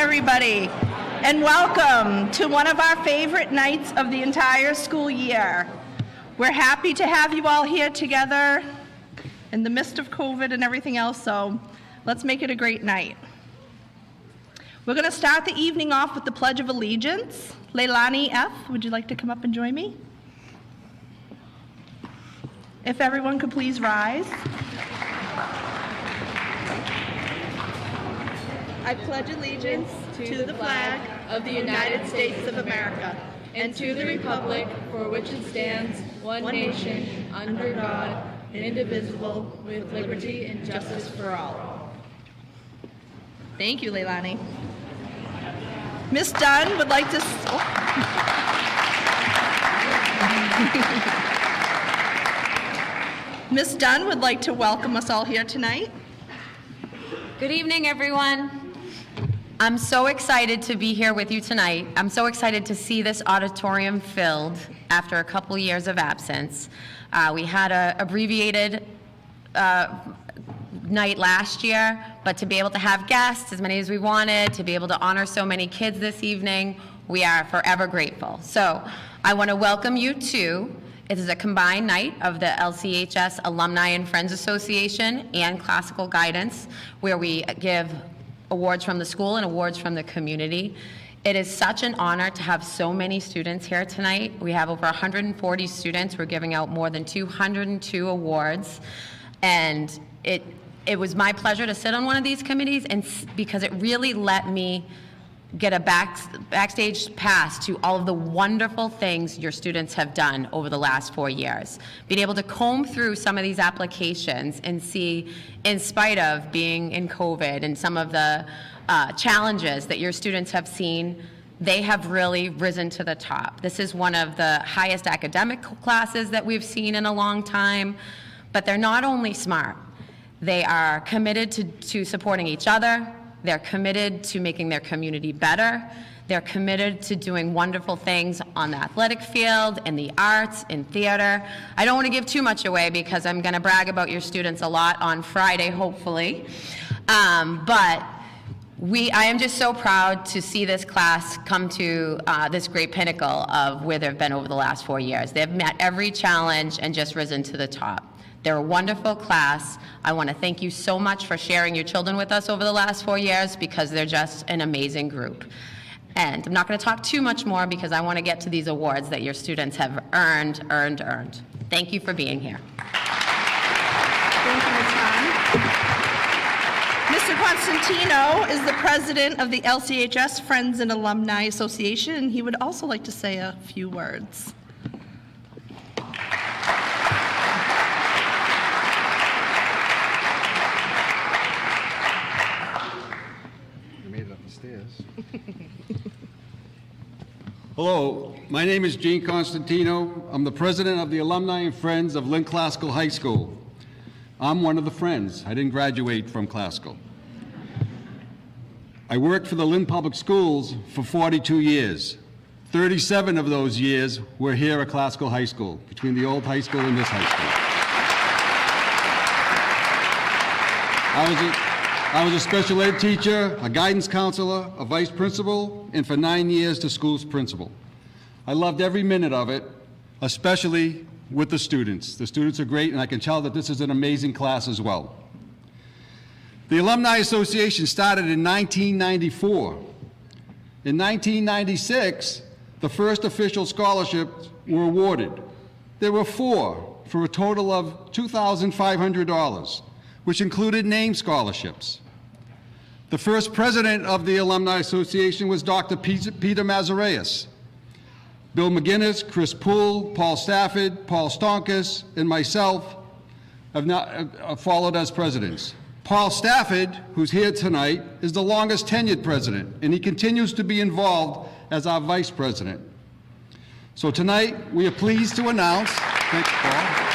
everybody, and welcome to one of our favorite nights of the entire school year. We're happy to have you all here together in the midst of COVID and everything else, so let's make it a great night. We're going to start the evening off with the Pledge of Allegiance. Leilani F., would you like to come up and join me? If everyone could please rise. I pledge allegiance to the flag of the United States of America and to the republic for which it stands, one nation, under God, indivisible, with liberty and justice for all. Thank you, Leilani. Ms. Dunn would like to... Ms. Dunn would like to welcome us all here tonight. Good evening, everyone. I'm so excited to be here with you tonight. I'm so excited to see this auditorium filled after a couple years of absence. We had an abbreviated night last year, but to be able to have guests, as many as we wanted, to be able to honor so many kids this evening, we are forever grateful. So I want to welcome you to, it is a combined night of the LCHS Alumni and Friends Association and Classical Guidance, where we give awards from the school and awards from the community. It is such an honor to have so many students here tonight. We have over 140 students. We're giving out more than 202 awards. And it was my pleasure to sit on one of these committees, and because it really let me get a backstage pass to all of the wonderful things your students have done over the last 4 years. Being able to comb through some of these applications and see, in spite of being in COVID and some of the challenges that your students have seen, they have really risen to the top. This is one of the highest academic classes that we've seen in a long time, but they're not only smart, they are committed to supporting each other. They're committed to making their community better. They're committed to doing wonderful things on the athletic field, in the arts, in theater. I don't want to give too much away because I'm going to brag about your students a lot on Friday, hopefully. But I am just so proud to see this class come to this great pinnacle of where they've been over the last 4 years. They've met every challenge and just risen to the top. They're a wonderful class. I want to thank you so much for sharing your children with us over the last 4 years, because they're just an amazing group. And I'm not going to talk too much more because I want to get to these awards that your students have earned. Thank you for being here. Thank you, Ms. Hahn. Mr. Constantino is the president of the LCHS Friends and Alumni Association, and he would also like to say a few words. Hello, my name is Gene Constantino. I'm the president of the Alumni and Friends of Lynn Classical High School. I'm one of the friends. I didn't graduate from classical. I worked for the Lynn Public Schools for 42 years. 37 of those years were here at Classical High School, between the old high school and this high school. I was a special ed teacher, a guidance counselor, a vice principal, and for 9 years the school's principal. I loved every minute of it, especially with the students. The students are great, and I can tell that this is an amazing class as well. The Alumni Association started in 1994. In 1996, the first official scholarships were awarded. There were 4 for a total of $2,500. Which included name scholarships. The first president of the Alumni Association was Dr. Peter Mazareas. Bill McGinnis, Chris Poole, Paul Stafford, Paul Stonkus, and myself have followed as presidents. Paul Stafford, who's here tonight, is the longest tenured president, and he continues to be involved as our vice president. So tonight, we are pleased to announce, thanks, Paul.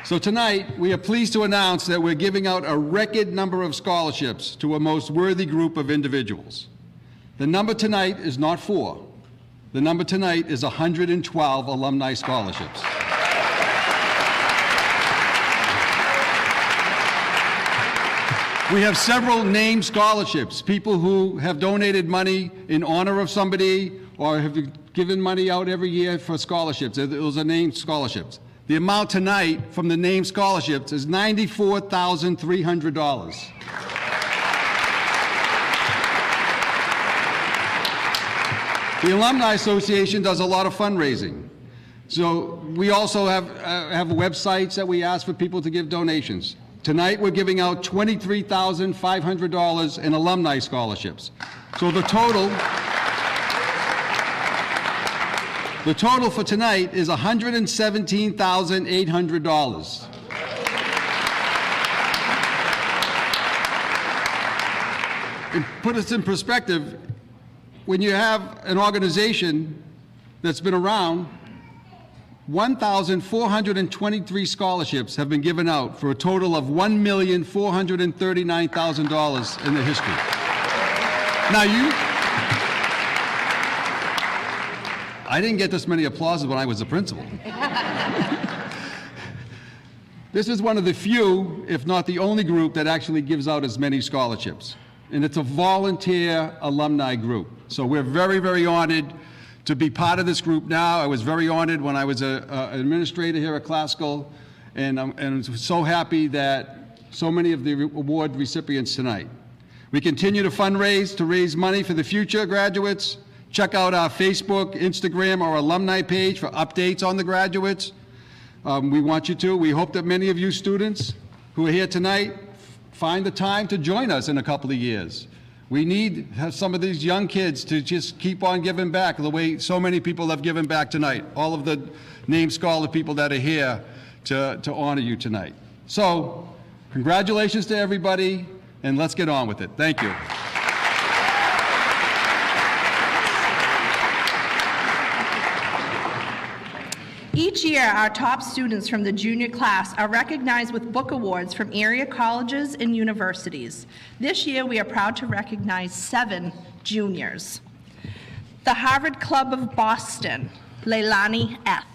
So tonight, we are pleased to announce that we're giving out a record number of scholarships to a most worthy group of individuals. The number tonight is not 4. The number tonight is 112 alumni We have several named scholarships, people who have donated money in honor of somebody or have given money out every year for scholarships. Those are named scholarships. The amount tonight from the named scholarships is $94,300. The Alumni Association does a lot of fundraising. So we also have websites that we ask for people to give donations. Tonight, we're giving out $23,500 in alumni scholarships. So the total for tonight is $117,800. And put us in perspective, when you have an organization that's been around, 1,423 scholarships have been given out for a total of $1,439,000 in the history. Now I didn't get this many applauses when I was a principal. This is one of the few, if not the only group that actually gives out as many scholarships. And it's a volunteer alumni group. So we're very, very honored to be part of this group now. I was very honored when I was an administrator here at Classical, and I'm so happy that so many of the award recipients tonight. We continue to fundraise to raise money for the future graduates. Check out our Facebook, Instagram, or alumni page for updates on the graduates. We want you to. We hope that many of you students who are here tonight find the time to join us in a couple of years. We need some of these young kids to just keep on giving back the way so many people have given back tonight. All of the named scholar people that are here to honor you tonight. So, congratulations to everybody, and let's get on with it. Thank you. Each year, our top students from the junior class are recognized with book awards from area colleges and universities. This year, we are proud to recognize 7 juniors. The Harvard Club of Boston, Leilani F.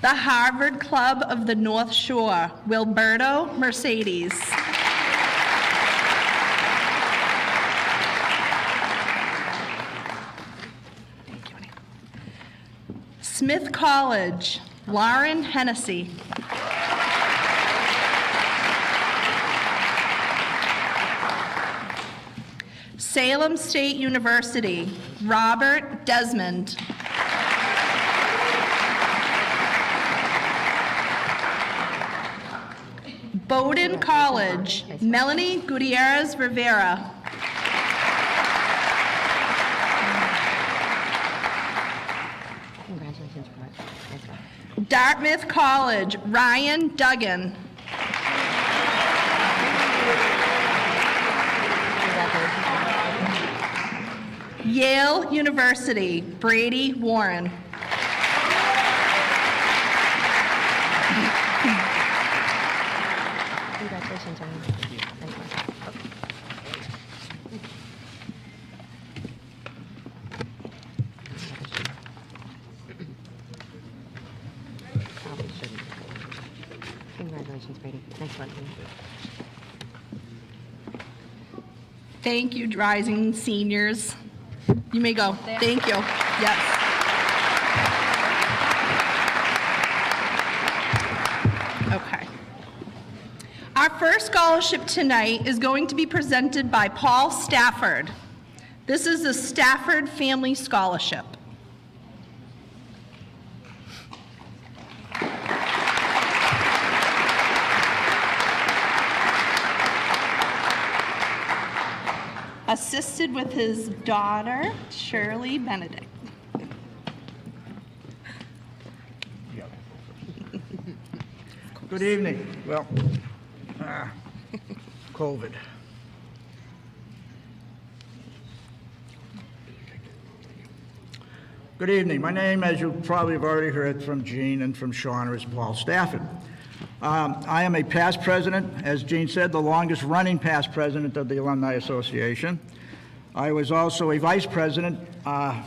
The Harvard Club of the North Shore, Wilberto Mercedes. Smith College, Lauren Hennessy. Salem State University, Robert Desmond. Bowdoin College, Melanie Gutierrez Rivera. Dartmouth College, Ryan Duggan. Yale University, Brady Warren. Congratulations on Congratulations, Brady. Nice work. Thank you, rising seniors. You may go. Thank you. Yes. Okay. Our first scholarship tonight is going to be presented by Paul Stafford. This is the Stafford Family Scholarship. Assisted with his daughter, Shirley Benedict. Good evening. Well, COVID. Good evening. My name, as you probably have already heard from Gene and from Shauna, is Paul Stafford. I am a past president, as Gene said, the longest running past president of the Alumni Association. I was also a vice president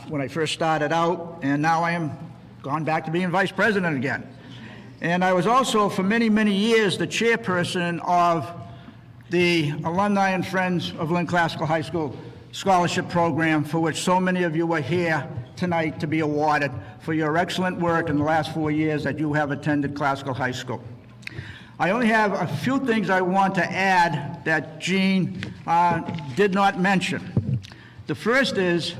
when I first started out, and now I am gone back to being vice president again. And I was also, for many, many years, the chairperson of the Alumni and Friends of Lynn Classical High School Scholarship Program, for which so many of you are here tonight to be awarded for your excellent work in the last 4 years that you have attended Classical High School. I only have a few things I want to add that Jean did not mention. The first is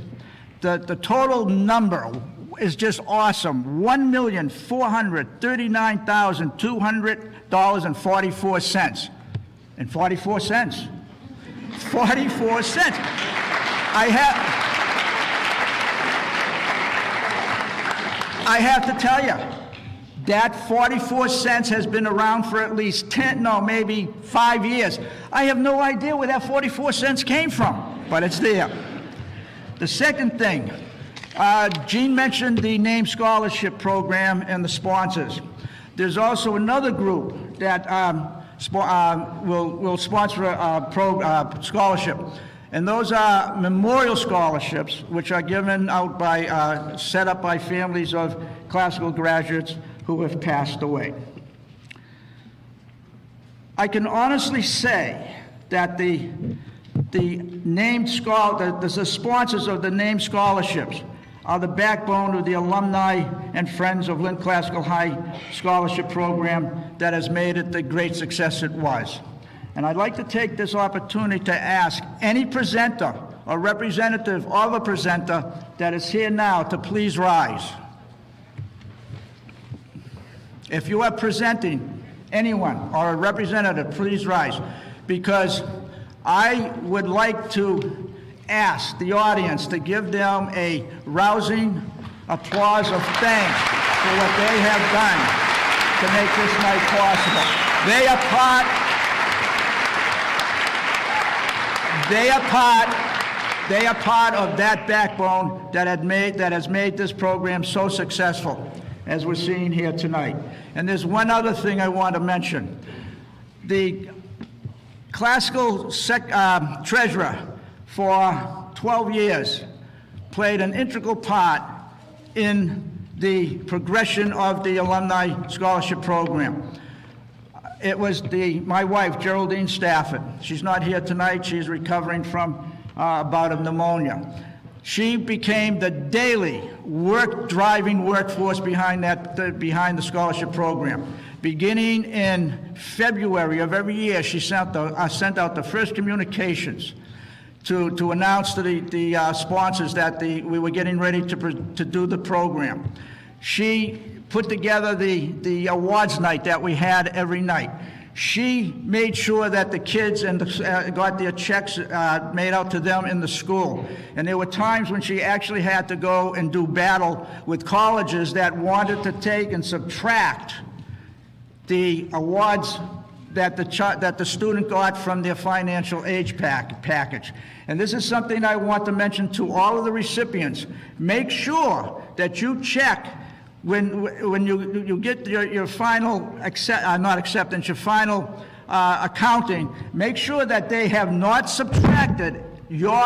that the total number is just awesome, $1,439,200.44. And 44 cents. 44 cents. I have to tell you, that 44 cents has been around for at least 10, no, maybe 5 years. I have no idea where that 44 cents came from, but it's there. The second thing, Jean mentioned the Name Scholarship Program and the sponsors. There's also another group that will sponsor a scholarship. And those are memorial scholarships, which are given out by, set up by families of classical graduates who have passed away. I can honestly say that the sponsors of the named scholarships are the backbone of the Alumni and Friends of Lynn Classical High Scholarship Program that has made it the great success it was. And I'd like to take this opportunity to ask any presenter or representative of a presenter that is here now to please rise. If you are presenting anyone or a representative, please rise, because I would like to ask the audience to give them a rousing applause of thanks for what they have done to make this night possible. They are part of that backbone that has made this program so successful, as we're seeing here tonight. And there's one other thing I want to mention. The classical treasurer for 12 years played an integral part in the progression of the Alumni Scholarship Program. It was my wife, Geraldine Stafford. She's not here tonight. She's recovering from a bout of pneumonia. She became the daily driving workforce behind the scholarship program. Beginning in February of every year, she sent out the first communications to announce to the sponsors that we were getting ready to do the program. She put together the awards night that we had every night. She made sure that the kids got their checks made out to them in the school. And there were times when she actually had to go and do battle with colleges that wanted to take and subtract the awards that the student got from their financial aid package. And this is something I want to mention to all of the recipients. Make sure that you check when you get your final accounting, make sure that they have not subtracted your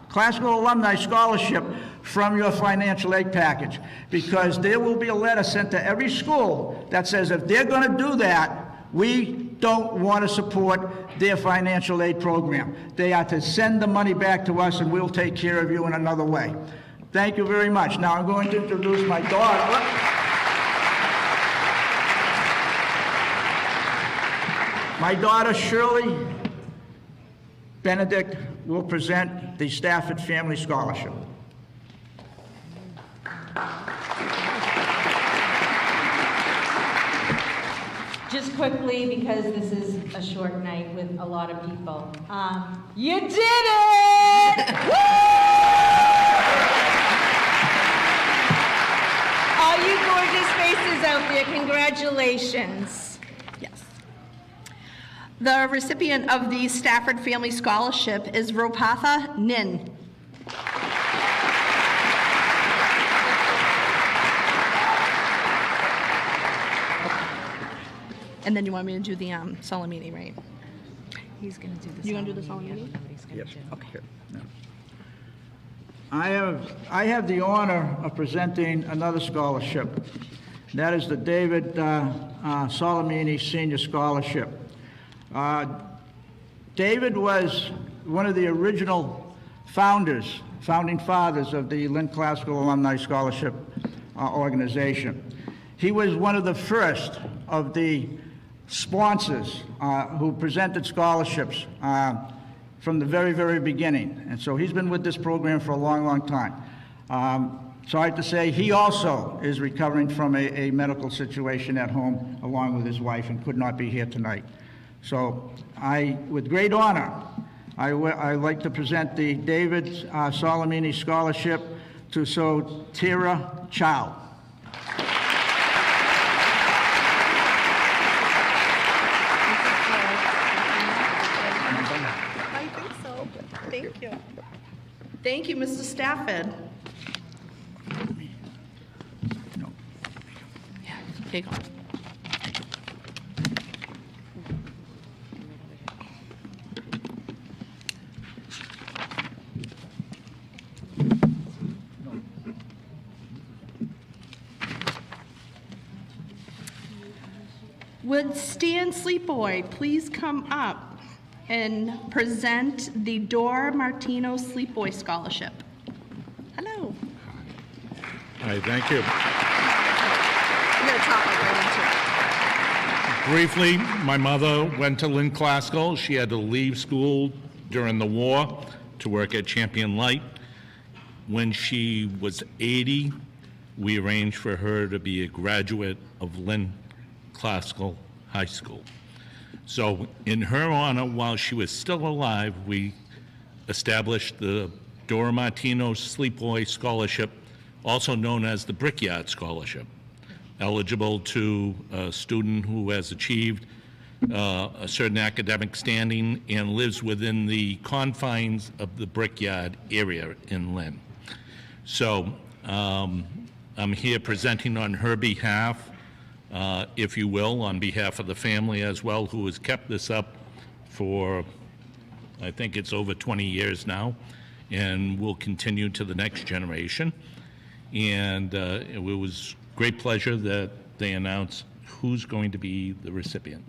classical alumni scholarship from your financial aid package, because there will be a letter sent to every school that says if they're going to do that, we don't want to support their financial aid program. They are to send the money back to us, and we'll take care of you in another way. Thank you very much. Now I'm going to introduce my daughter. My daughter, Shirley Benedict, will present the Stafford Family Scholarship. Just quickly, because this is a short night with a lot of people. You did it! All you gorgeous faces out there, congratulations. Yes. The recipient of the Stafford Family Scholarship is Ropatha Nin. And then you want me to do the solemnity, right? He's going to do the You gonna do the solemnity? Yes. Okay. No. I have the honor of presenting another scholarship. That is the David Solimene Senior Scholarship. David was one of the original founding fathers of the Lynn Classical Alumni Scholarship organization. He was one of the first of the sponsors who presented scholarships from the very, very beginning. And so he's been with this program for a long, long time. Sorry to say, he also is recovering from a medical situation at home along with his wife and could not be here tonight. So with great honor, I'd like to present the David Solimene Scholarship to Sotira Chow. I think so. Thank you. Thank you, Mr. Stafford. No. Yeah, take on. Would Stan Sleepboy please come up and present the Dora Martino Sleepboy Scholarship? Hello. Hi, thank you. I'm going to talk right into it. Briefly, my mother went to Lynn Classical. She had to leave school during the war to work at Champion Light. When she was 80, we arranged for her to be a graduate of Lynn Classical High School. So in her honor, while she was still alive, we established the Dora Martino Sleepboy Scholarship, also known as the Brickyard Scholarship, eligible to a student who has achieved a certain academic standing and lives within the confines of the Brickyard area in Lynn. So I'm here presenting on her behalf, if you will, on behalf of the family as well, who has kept this up for, I think it's over 20 years now, and will continue to the next generation. And it was great pleasure that they announced who's going to be the recipient.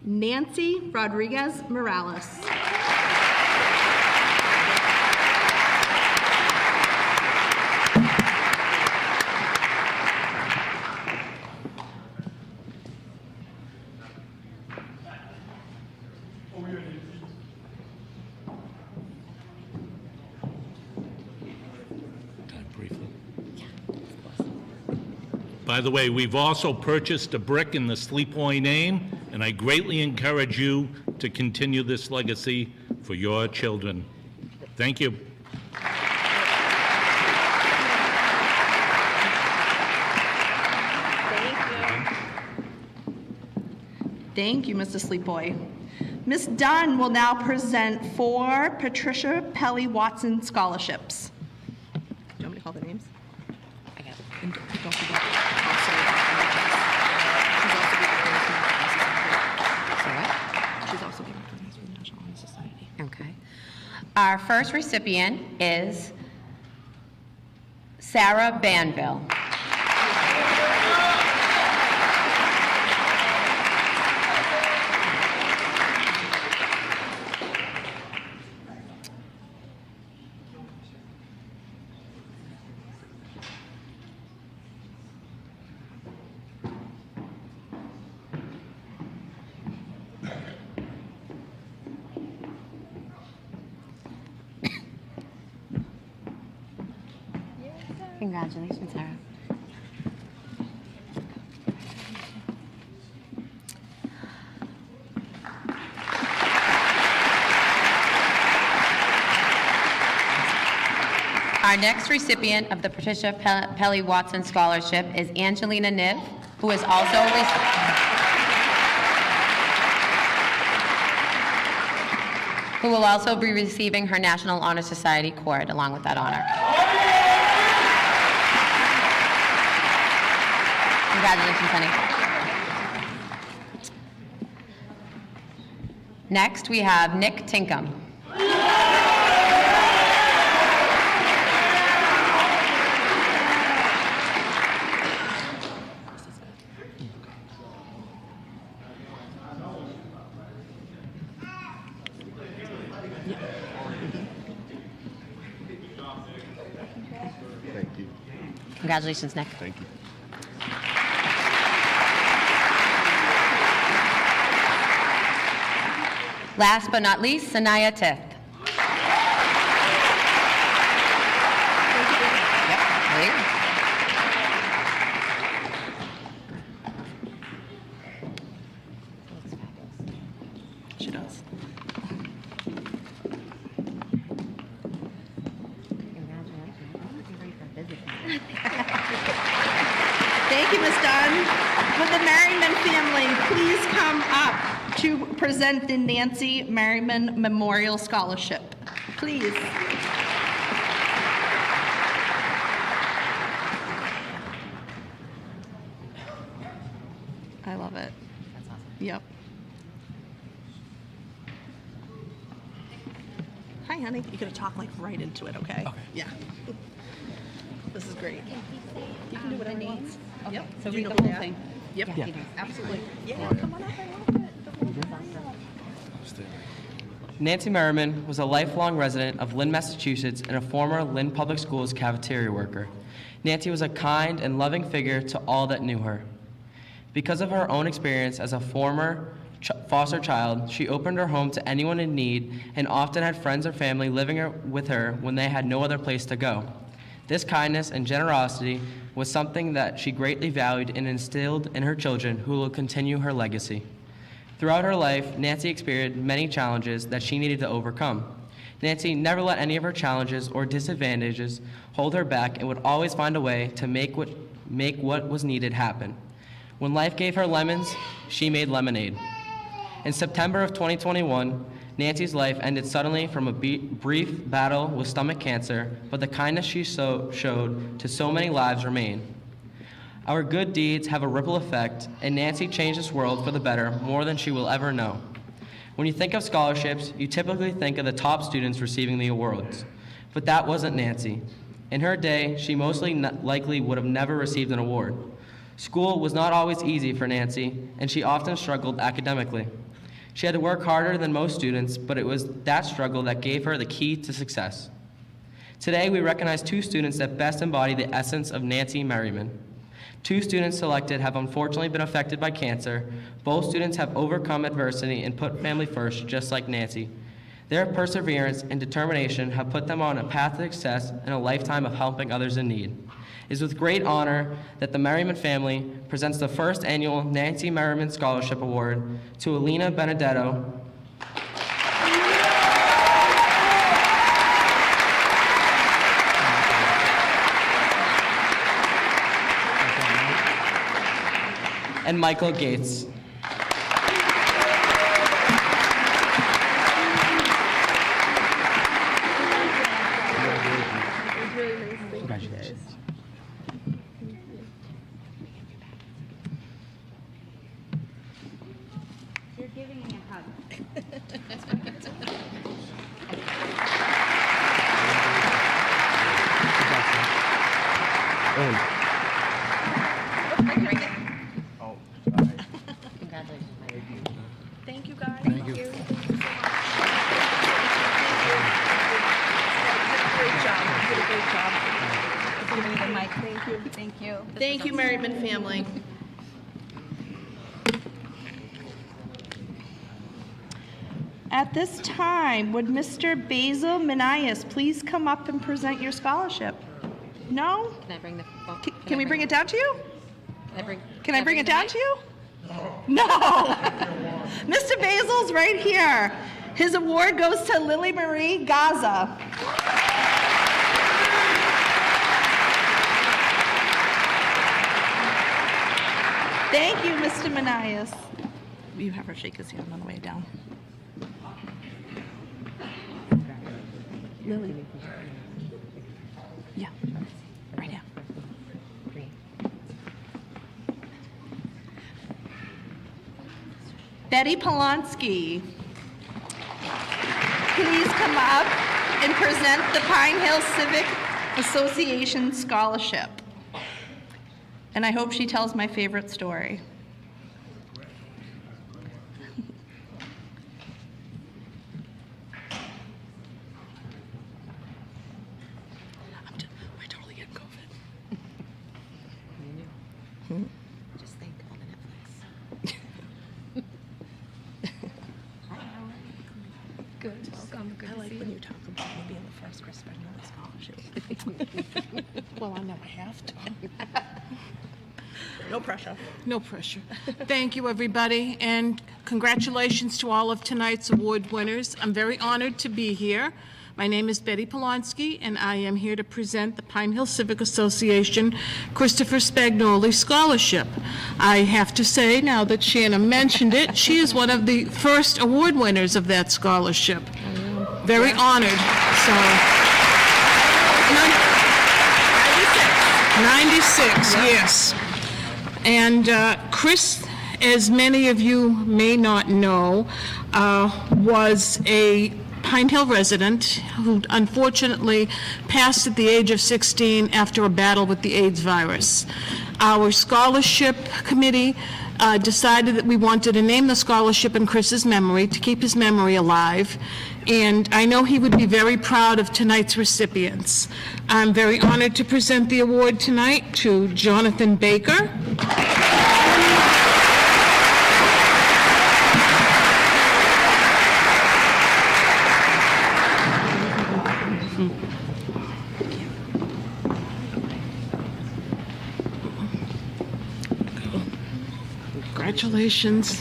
Nancy Rodriguez Morales. By the way, we've also purchased a brick in the Sleepboy name, and I greatly encourage you to continue this legacy for your children. Thank you. Thank you, Mr. Sleepboy. Ms. Dunn will now present 4 Patricia Pelly Watson scholarships. Do you want me to call the names? I got it. And don't forget, also, she's also So what? She's also being recognized for the National Honor Society. Okay. Our first recipient is Sarah Banville. Congratulations, Sarah. Our next recipient of the Patricia Pelly Watson Scholarship is Angelina Niv, who is also who will also be receiving her National Honor Society cord along with that honor. Congratulations, honey. Next, we have Nick Tinkham. Congratulations, Nick. Thank you. Last but not least, Sanaya Tith. Yep, there you go. She does. Thank you, Ms. Dunn. Would the Merriman family please come up to present the Nancy Merriman Memorial Scholarship? Please. I love it. That's awesome. Yep. Hi, honey. You're gonna talk like right into it, okay? Okay. Yeah. This is great. You can do whatever you want. Yep. So Do read you the know whole that? thing. Yep. Yeah. Absolutely. Yeah, come on up. I love it. Nancy Merriman was a lifelong resident of Lynn, Massachusetts, and a former Lynn Public Schools cafeteria worker. Nancy was a kind and loving figure to all that knew her. Because of her own experience as a former foster child, she opened her home to anyone in need and often had friends or family living with her when they had no other place to go. This kindness and generosity was something that she greatly valued and instilled in her children, who will continue her legacy. Throughout her life, Nancy experienced many challenges that she needed to overcome. Nancy never let any of her challenges or disadvantages hold her back and would always find a way to make what was needed happen. When life gave her lemons, she made lemonade. In September of 2021, Nancy's life ended suddenly from a brief battle with stomach cancer, but the kindness she showed to so many lives remain. Our good deeds have a ripple effect, and Nancy changed this world for the better more than she will ever know. When you think of scholarships, you typically think of the top students receiving the awards, but that wasn't Nancy. In her day, she mostly likely would have never received an award. School was not always easy for Nancy, and she often struggled academically. She had to work harder than most students, but it was that struggle that gave her the key to success. Today, we recognize two students that best embody the essence of Nancy Merriman. Two students selected have unfortunately been affected by cancer. Both students have overcome adversity and put family first, just like Nancy. Their perseverance and determination have put them on a path to success and a lifetime of helping others in need. It is with great honor that the Merriman family presents the first annual Nancy Merriman Scholarship Award to Alina Benedetto, and Michael Gates. Congratulations. You're giving me a hug. Thank you, guys. Thank you. Great job. You did a great job. Give me the mic. Thank you. Thank you. Thank you, Merriman family. At this time, would Mr. Basil Manias please come up and present your scholarship? No? Can I bring the phone? Can we bring it down to you? Can I bring it the down mic? to you? No. Mr. Basil's right here. His award goes to Lily Marie Gaza. Thank you, Mr. Manias. You have her shake his hand on the way down. Lily. Yeah, right now. Betty Polonsky, please come up and present the Pine Hill Civic Association Scholarship. And I hope she tells my favorite story. We're totally getting COVID. Just think on Netflix. Good. Welcome. Good I like when you talk about me being the first recipient of the scholarship. Well, I never have to. No pressure. No pressure. Thank you, everybody, and congratulations to all of tonight's award winners. I'm very honored to be here. My name is Betty Polonsky, and I am here to present the Pine Hill Civic Association Christopher Spagnoli Scholarship. I have to say, now that Shannon mentioned it, she is one of the first award winners of that scholarship. Very honored. So, 96, yes. And Chris, as many of you may not know, was a Pine Hill resident who unfortunately passed at the age of 16 after a battle with the AIDS virus. Our scholarship committee decided that we wanted to name the scholarship in Chris's memory, to keep his memory alive, and I know he would be very proud of tonight's recipients. I'm very honored to present the award tonight to Jonathan Baker. Congratulations.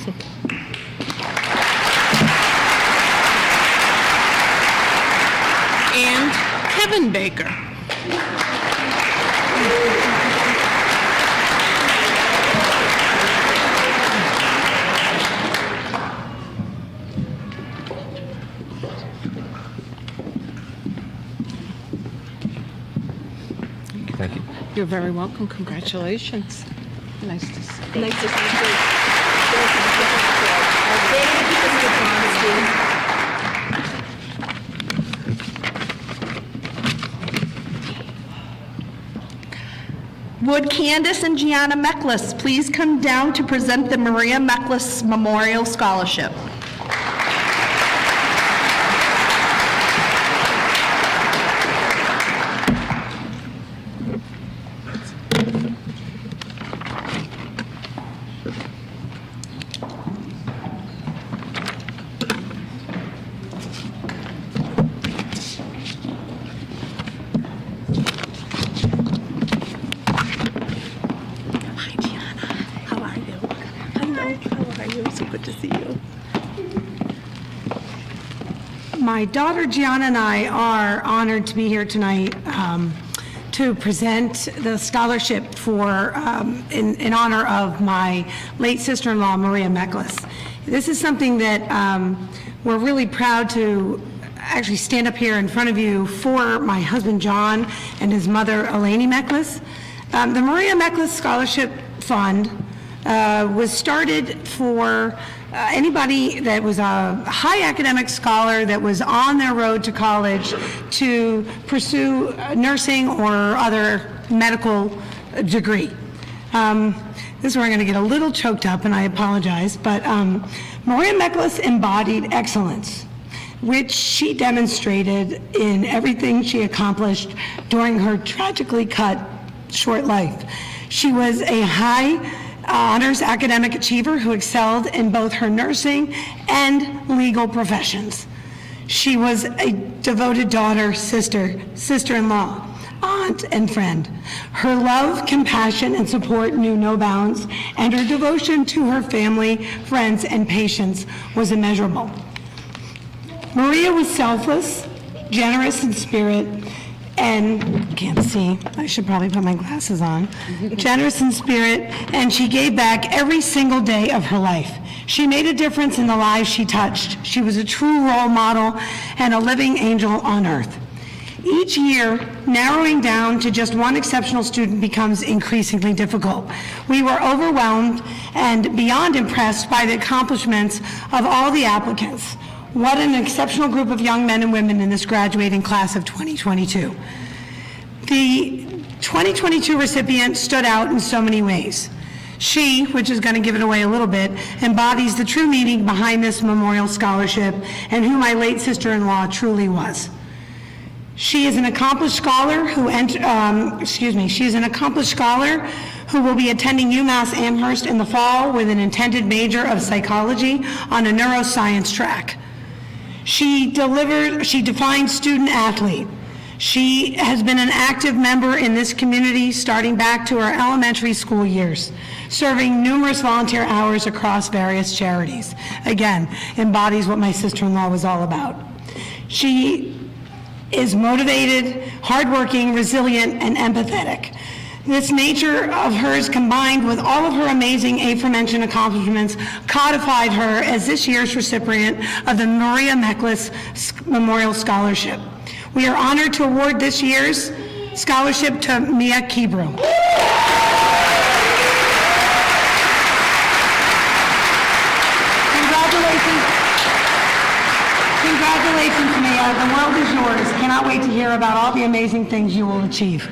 And Kevin Baker. Thank you. You're very welcome. Congratulations. Nice to see you. Nice to see you. Would Candace and Gianna Meklis please come down to present the Maria Meklis Memorial Scholarship? Hi, Gianna. How are you? Hello. How are you? So good to see you. My daughter Gianna and I are honored to be here tonight to present the scholarship for in honor of my late sister-in-law Maria Meklis. This is something that we're really proud to actually stand up here in front of you for my husband John and his mother Eleni Meklis. The Maria Meklis Scholarship Fund was started for anybody that was a high academic scholar that was on their road to college to pursue nursing or other medical degree. This is where I'm going to get a little choked up, and I apologize, but Maria Meklis embodied excellence, which she demonstrated in everything she accomplished during her tragically cut short life. She was a high honors academic achiever who excelled in both her nursing and legal professions. She was a devoted daughter, sister, sister-in-law, aunt, and friend. Her love, compassion, and support knew no bounds, and her devotion to her family, friends, and patients was immeasurable. Maria was selfless, generous in spirit, and can't see, I should probably put my glasses on, generous in spirit, and she gave back every single day of her life. She made a difference in the lives she touched. She was a true role model and a living angel on earth. Each year, narrowing down to just one exceptional student becomes increasingly difficult. We were overwhelmed and beyond impressed by the accomplishments of all the applicants. What an exceptional group of young men and women in this graduating class of 2022. The 2022 recipient stood out in so many ways. She, which is going to give it away a little bit, embodies the true meaning behind this memorial scholarship and who my late sister-in-law truly was. She is an accomplished scholar who who will be attending UMass Amherst in the fall with an intended major of psychology on a neuroscience track. She defines student athlete. She has been an active member in this community starting back to her elementary school years, serving numerous volunteer hours across various charities. Again, embodies what my sister-in-law was all about. She is motivated, hardworking, resilient, and empathetic. This nature of hers, combined with all of her amazing aforementioned accomplishments, codified her as this year's recipient of the Maria Meklis Memorial Scholarship. We are honored to award this year's scholarship to Mia Kibru. Congratulations, Mia. The world is yours. Cannot wait to hear about all the amazing things you will achieve.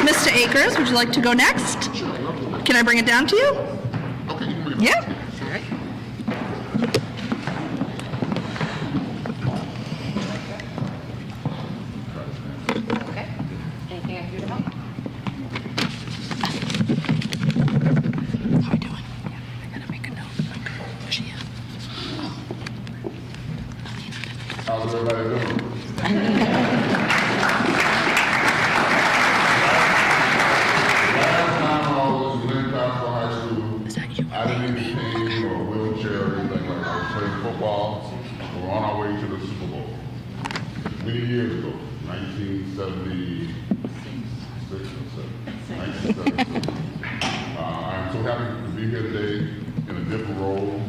Mr. Akers, would you like to go next? Can I bring it down to you? Yeah. All right. Okay. Anything I can do to help? How are we doing? Yeah, I gotta make a note. Where's she at? How's everybody doing? I didn't need a cane or a wheelchair or anything like that. I was playing football. We were on our way to the Super Bowl. Many years ago, 1976 or 1976. I'm so happy to be here today in a different role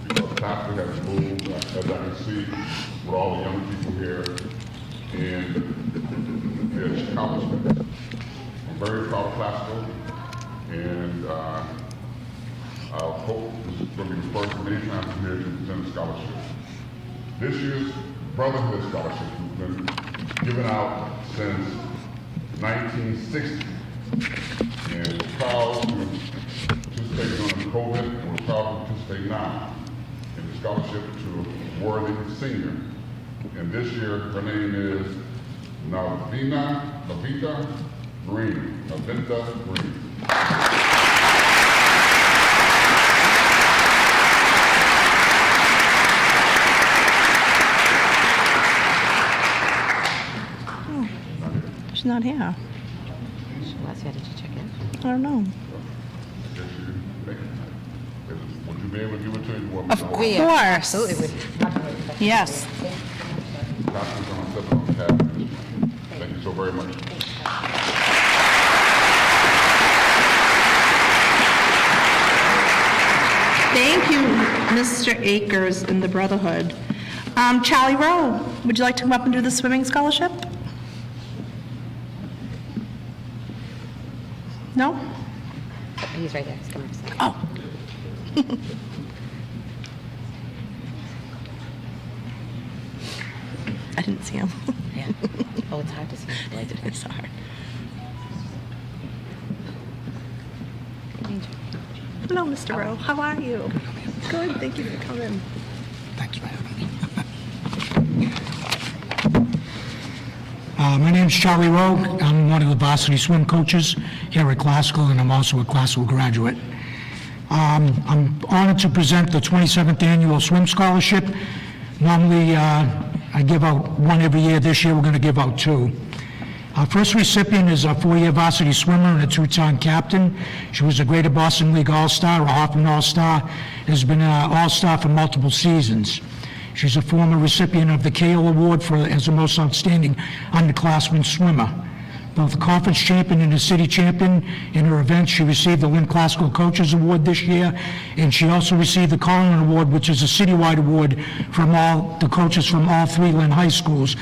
because the topic has moved, as I can see, with all the young people here and their accomplishments. I'm very proud of Classical, and I hope this is going to be the first of many times I'm here to present a scholarship. This year's Brotherhood Scholarship has been given out since 1960. And we're proud to participate during COVID, and we're proud to participate now in the scholarship to a worthy senior. And this year, her name is Navita Green. She's not here. She was here. Did you check in? I don't know. Would you be able to give it to you? Of course. Absolutely would. Yes. Doctor's going to step on the cabinet. Thank you so very much. Thank you, Mr. Akers and the Brotherhood. Charlie Rowe, would you like to come up and do the swimming scholarship? No? He's right there. He's coming up. Oh. I didn't see him. Yeah. Oh, it's hard to see. It's hard. Hello, Mr. Rowe. How are you? Good. Thank you for coming. Thanks for having me. My name's Charlie Rowe. I'm one of the varsity swim coaches here at Classical, and I'm also a Classical graduate. I'm honored to present the 27th Annual Swim Scholarship. Normally, I give out one every year. This year, we're going to give out two. Our first recipient is a four-year varsity swimmer and a two-time captain. She was a Greater Boston League All-Star, a Hoffman All-Star, and has been an All-Star for multiple seasons. She's a former recipient of the Kale Award as the most outstanding underclassman swimmer. Both the conference champion and the city champion. In her event, she received the Lynn Classical Coaches Award this year, and she also received the Collin Award, which is a citywide award from all the coaches from all three Lynn high schools,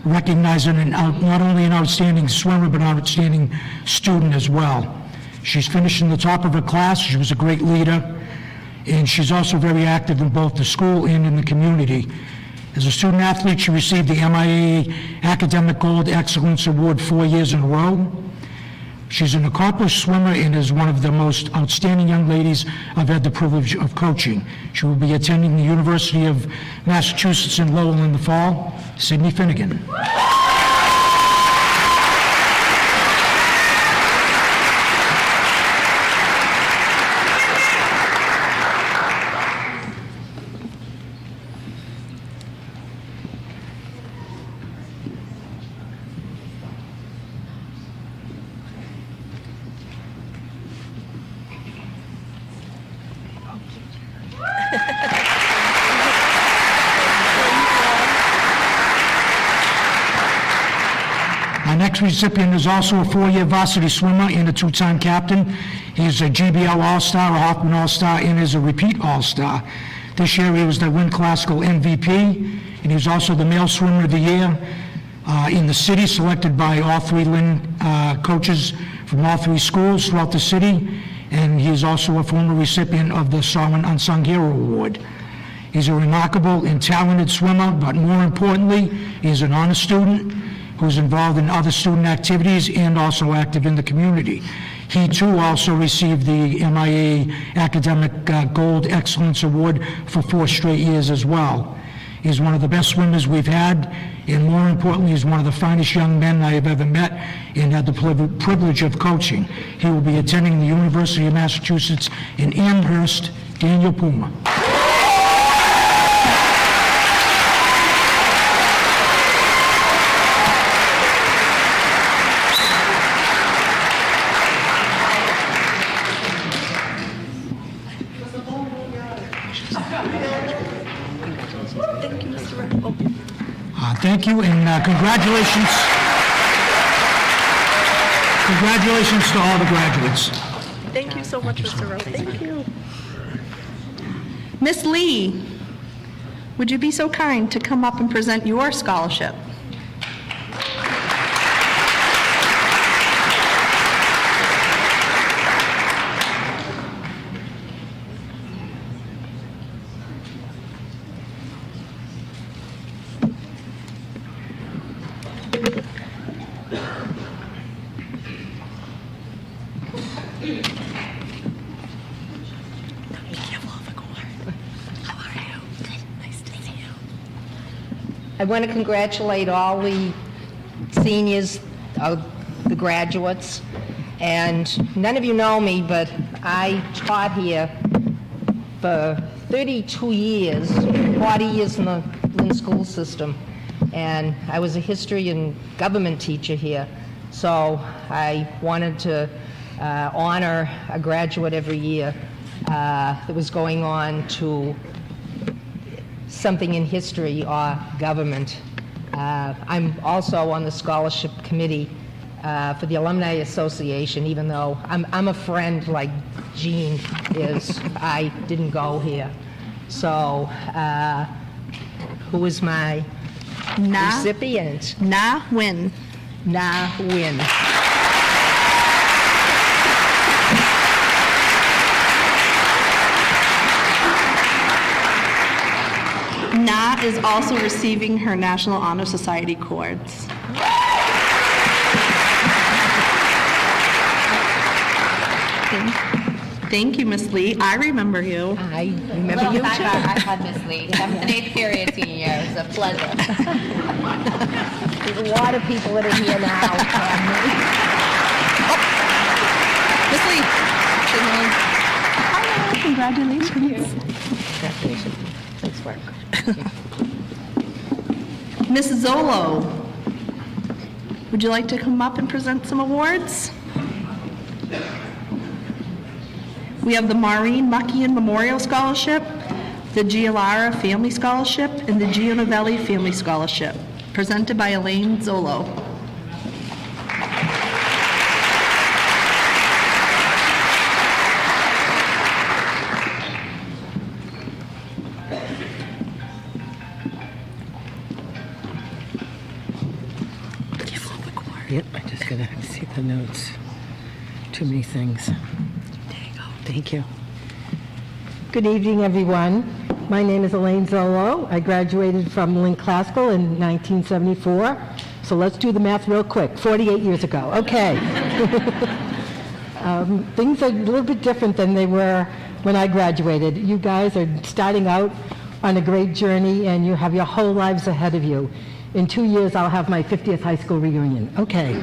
recognizing not only an outstanding swimmer, but an outstanding student as well. She's finished in the top of her class. She was a great leader, and she's also very active in both the school and in the community. As a student athlete, she received the MIAA Academic Gold Excellence Award 4 years in a row. She's an accomplished swimmer and is one of the most outstanding young ladies I've had the privilege of coaching. She will be attending the University of Massachusetts in Lowell in the fall. Sydney Finnegan. Our next recipient is also a four-year varsity swimmer and a two-time captain. He's a GBL All-Star, a Hoffman All-Star, and is a repeat All-Star. This year, he was the Lynn Classical MVP, and he was also the Male Swimmer of the Year in the city, selected by all three Lynn coaches from all three schools throughout the city, and he is also a former recipient of the Solomon Unsung Hero Award. He's a remarkable and talented swimmer, but more importantly, he's an honor student who's involved in other student activities and also active in the community. He too also received the MIA Academic Gold Excellence Award for 4 straight years as well. He's one of the best swimmers we've had, and more importantly, he's one of the finest young men I have ever met and had the privilege of coaching. He will be attending the University of Massachusetts in Amherst. Daniel Puma. Thank you, and congratulations. Congratulations to all the graduates. Thank you so much, Mr. Rowe. Thank you. Miss Lee, would you be so kind to come up and present your scholarship? I want to congratulate all the seniors, the graduates, and none of you know me, but I taught here for 32 years, 40 years in the Lynn school system, and I was a history and government teacher here, so I wanted to honor a graduate every year that was going on to something in history or government. I'm also on the scholarship committee for the Alumni Association, even though I'm a friend like Jean is. I didn't go here. So who is my recipient? Na Win. Na Win. Na is also receiving her National Honor Society cords. Thank you, Miss Lee. I remember you. I remember you too. I've had Miss Lee, 7th and 8th period senior year. It was a pleasure. There's a lot of people that are here now. Miss Lee. Hello, congratulations. Congratulations. Thanks, work. Miss Zolo, would you like to come up and present some awards? We have the Maureen Muckian Memorial Scholarship, the Gialara Family Scholarship, and the Gianovelli Family Scholarship, presented by Elaine Zolo. Yep, I just gotta see the notes. Too many things. There you go. Thank you. Good evening, everyone. My name is Elaine Zolo. I graduated from Lynn Classical in 1974. So let's do the math real quick. 48 years ago. Okay. Things are a little bit different than they were when I graduated. You guys are starting out on a great journey, and you have your whole lives ahead of you. In 2 years, I'll have my 50th high school reunion. Okay.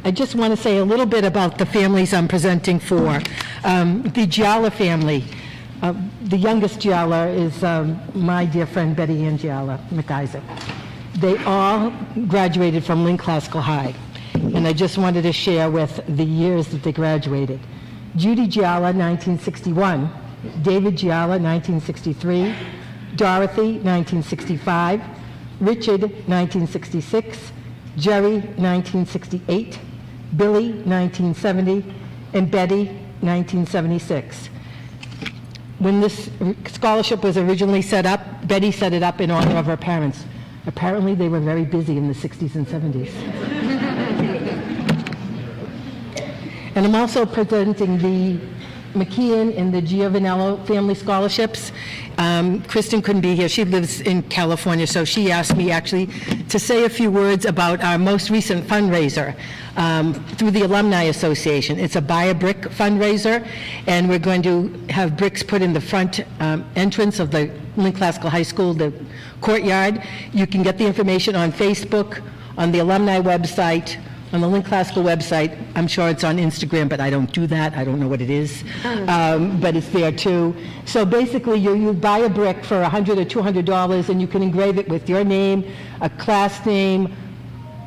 I just want to say a little bit about the families I'm presenting for. The Gialla family. The youngest Gialla is my dear friend Betty Ann Gialla McIsaac. They all graduated from Lynn Classical High, and I just wanted to share with the years that they graduated. Judy Gialla, 1961. David Gialla, 1963. Dorothy, 1965. Richard, 1966. Jerry, 1968. Billy, 1970. And Betty, 1976. When this scholarship was originally set up, Betty set it up in honor of her parents. Apparently, they were very busy in the 60s and 70s. And I'm also presenting the McKeon and the Giovanello family scholarships. Kristen couldn't be here. She lives in California, so she asked me actually to say a few words about our most recent fundraiser through the Alumni Association. It's a Buy a Brick fundraiser, and we're going to have bricks put in the front entrance of the Lynn Classical High School, the courtyard. You can get the information on Facebook, on the alumni website, on the Lynn Classical website. I'm sure it's on Instagram, but I don't do that. I don't know what it is. But it's there too. So basically, you buy a brick for $100 or $200, and you can engrave it with your name, a class name,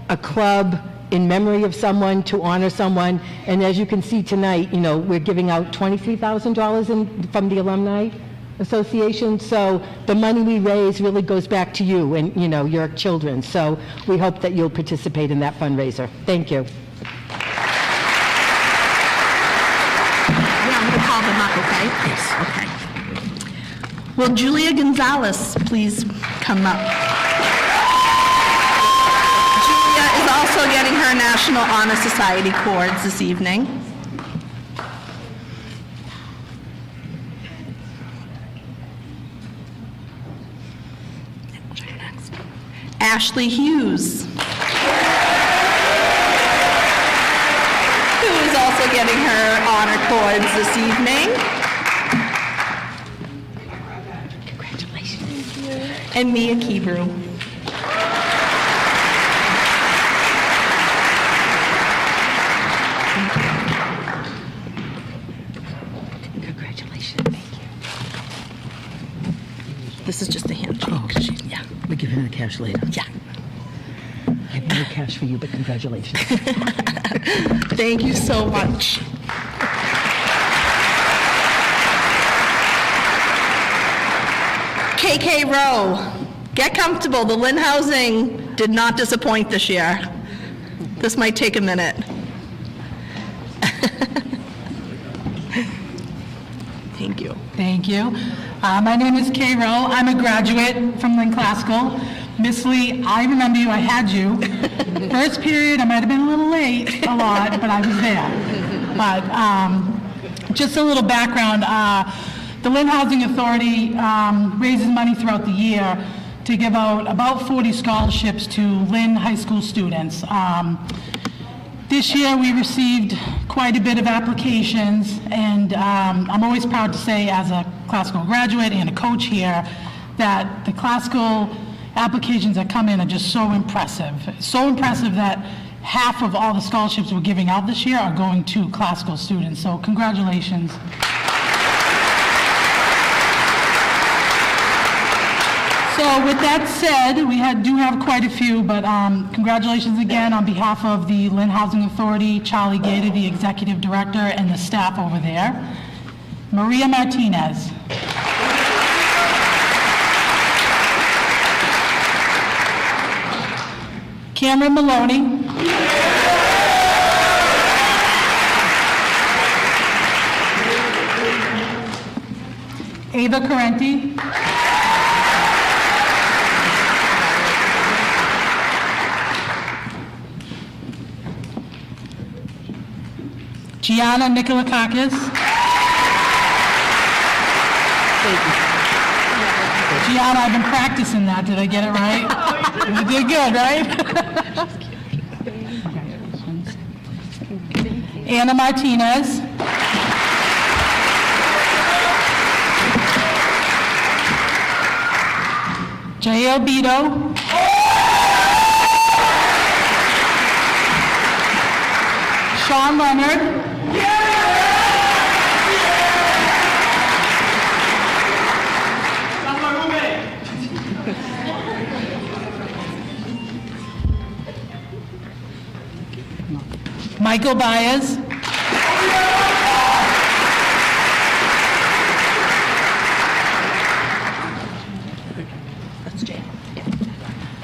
a club, in memory of someone, to honor someone. And as you can see tonight, we're giving out $23,000 from the Alumni Association. So the money we raise really goes back to you and, your children. So we hope that you'll participate in that fundraiser. Thank you. Yeah, I'm going to call them up, okay? Yes. Okay. Will Julia Gonzalez please come up? Julia is also getting her National Honor Society cords this evening. Ashley Hughes, who is also getting her honor cords this evening. Congratulations. And Mia Kebrew. Congratulations. Thank you. This is just a handshake. Oh, yeah. We'll give him the cash later. Yeah. I have no cash for you, but congratulations. Thank you so much. KK Rowe, get comfortable. The Lynn Housing did not disappoint this year. This might take a minute. Thank you. Thank you. My name is Kay Rowe. I'm a graduate from Lynn Classical. Miss Lee, I remember you. I had you. First period, I might have been a little late, a lot, but I was there. But just a little background. The Lynn Housing Authority raises money throughout the year to give out about 40 scholarships to Lynn high school students. This year, we received quite a bit of applications, and I'm always proud to say, as a classical graduate and a coach here, that the classical applications that come in are just so impressive. So impressive that half of all the scholarships we're giving out this year are going to classical students. So congratulations. So with that said, we do have quite a few, but congratulations again on behalf of the Lynn Housing Authority, Charlie Gator, the Executive Director, and the staff over there. Maria Martinez. Cameron Maloney. Ava Carenti. Gianna Nikolakakis. Gianna, I've been practicing that. Did I get it right? You did good, right? Anna Martinez. J.L. Beto. Sean Leonard. Michael Byers.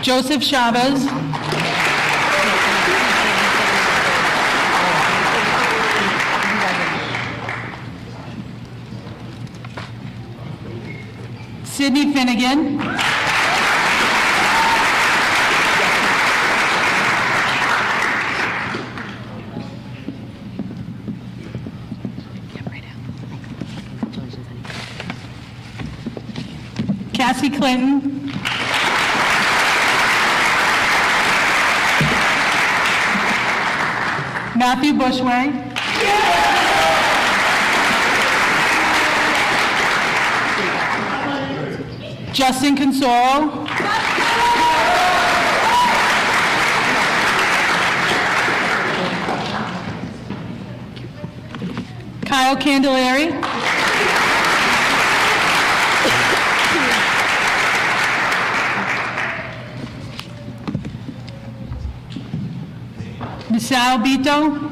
Joseph Chavez. Sydney Finnegan. Cassie Clinton. Matthew Bushway. Justin Consoro. Kyle Candelari. Michelle Bito.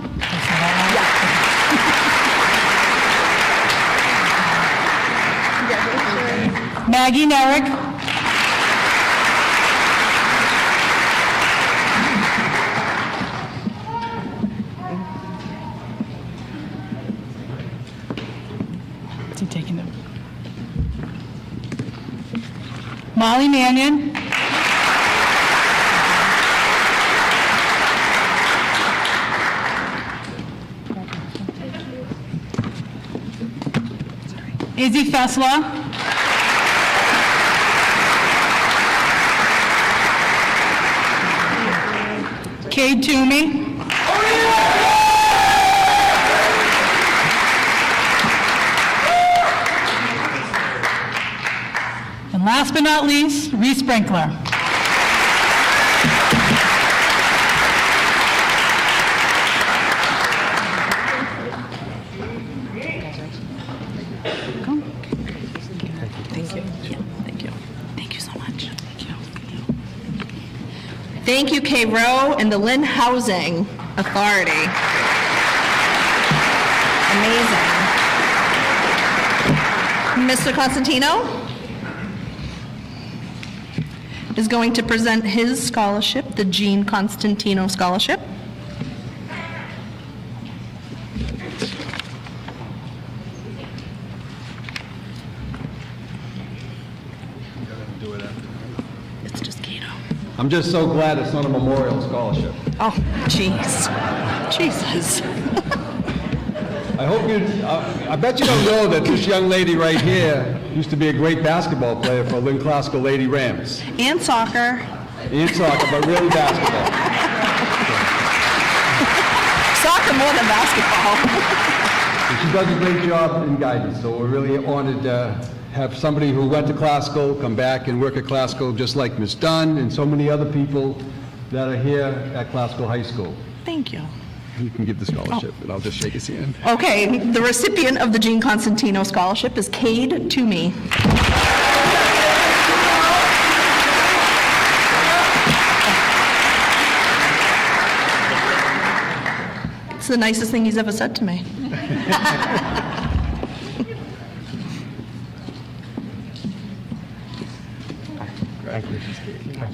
Maggie Merrick. Is he taking them? Molly Mannion. Izzy Fessler. Cade Toomey. And last but not least, Reese Sprinkler. Thank you, Kay Rowe and the Lynn Housing Authority. Amazing. Mr. Constantino is going to present his scholarship, the Jean Constantino Scholarship. It's just Cato. I'm just so glad it's not a memorial scholarship. Oh, jeez. Jesus. I hope you, I bet you don't know that this young lady right here used to be a great basketball player for Lynn Classical Lady Rams. And soccer. And soccer, but really basketball. Soccer more than basketball. And she does a great job in guidance, so we're really honored to have somebody who went to Classical come back and work at Classical, just like Ms. Dunn and so many other people that are here at Classical High School. Thank you. You can give the scholarship, and I'll just shake his hand. Okay, the recipient of the Jean Constantino Scholarship is Cade Toomey. It's the nicest thing he's ever said to me.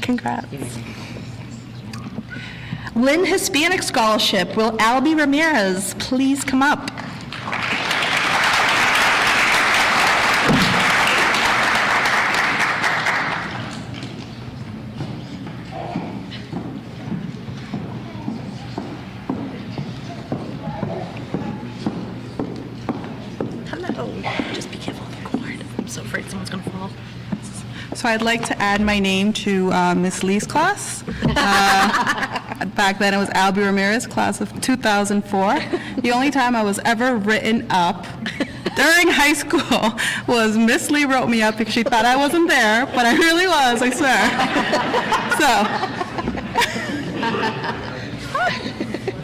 Congrats. Lynn Hispanic Scholarship. Will Albie Ramirez please come up? Hello. Just be careful of the cord. I'm so afraid someone's going to fall. So I'd like to add my name to Miss Lee's class. Back then, it was Albie Ramirez, class of 2004. The only time I was ever written up during high school was Miss Lee wrote me up because she thought I wasn't there, but I really was, I swear. So,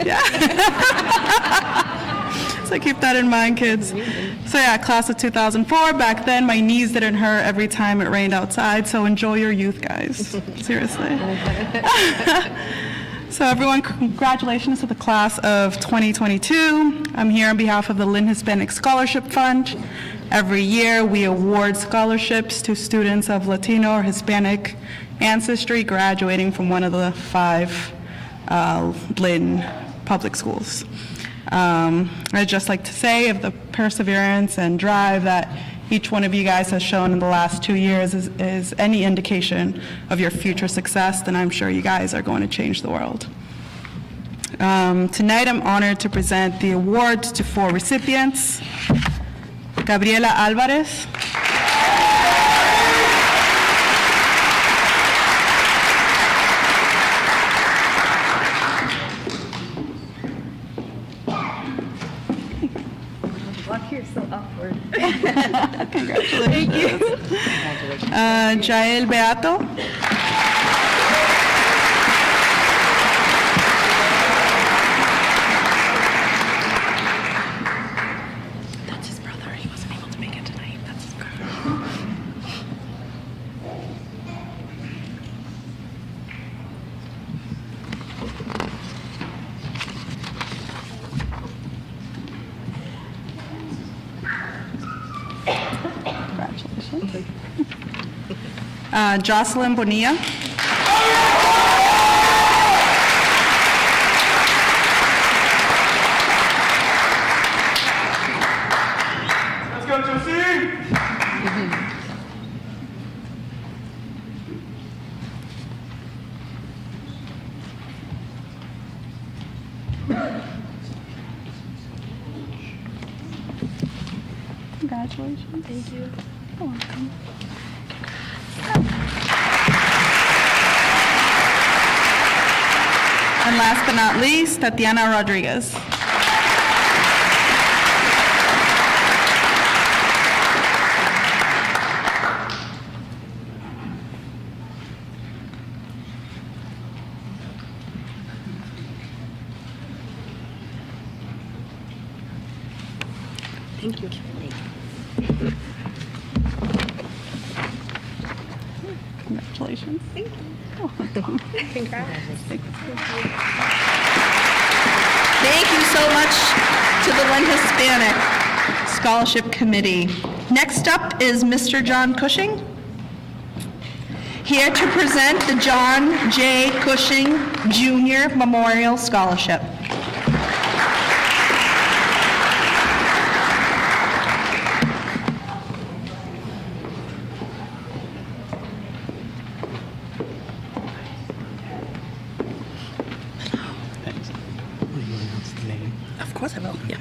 yeah. So keep that in mind, kids. So yeah, class of 2004. Back then, my knees didn't hurt every time it rained outside, so enjoy your youth, guys. Seriously. So everyone, congratulations to the class of 2022. I'm here on behalf of the Lynn Hispanic Scholarship Fund. Every year, we award scholarships to students of Latino or Hispanic ancestry graduating from one of the 5 Lynn public schools. I'd just like to say if the perseverance and drive that each one of you guys has shown in the last 2 years is any indication of your future success, then I'm sure you guys are going to change the world. Tonight I'm honored to present the award to 4 recipients. Gabriela Alvarez. You're so awkward. Congratulations. Thank you. Jael Beato. That's his brother. He wasn't able to make it tonight. That's his brother. Jocelyn Bonilla. Let's go, Josie! Congratulations. Thank you. You're welcome. And last but not least, Tatiana Rodriguez. Thank you. Congratulations. Thank you. Congrats. Thank you so much to the Lynn Hispanic Scholarship Committee. Next up is Mr. John Cushing, here to present the John J. Cushing Jr. Memorial Scholarship. Of course I will. Yeah.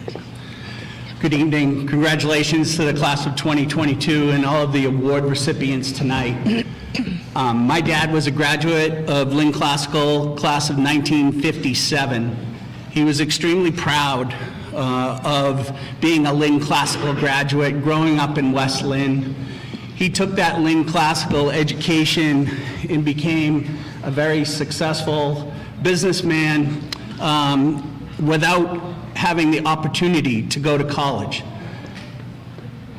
Good evening. Congratulations to the class of 2022 and all of the award recipients tonight. My dad was a graduate of Lynn Classical, class of 1957. He was extremely proud of being a Lynn Classical graduate, growing up in West Lynn. He took that Lynn Classical education and became a very successful businessman without having the opportunity to go to college.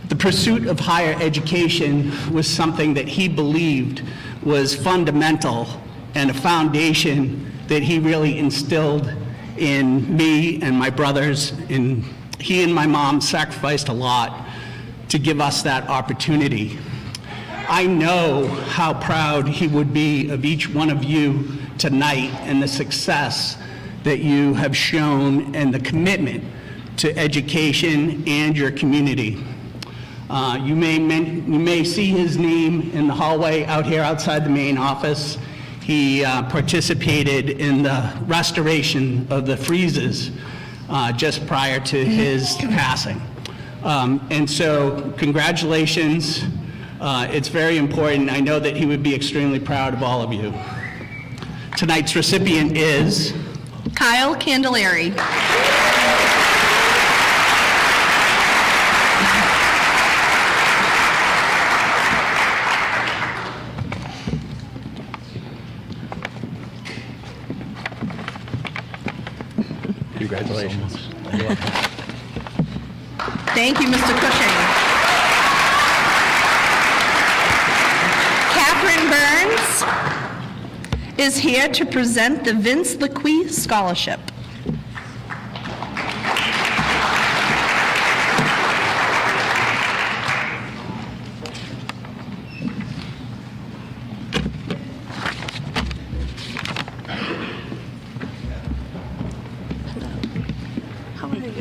The pursuit of higher education was something that he believed was fundamental and a foundation that he really instilled in me and my brothers, and he and my mom sacrificed a lot to give us that opportunity. I know how proud he would be of each one of you tonight and the success that you have shown and the commitment to education and your community. You may see his name in the hallway out here outside the main office. He participated in the restoration of the friezes just prior to his passing. And so congratulations. It's very important. I know that he would be extremely proud of all of you. Tonight's recipient is Kyle Candelari. Congratulations. Thank you, Mr. Cushing. Catherine Burns is here to present the Vince LeQuy Scholarship. How are you?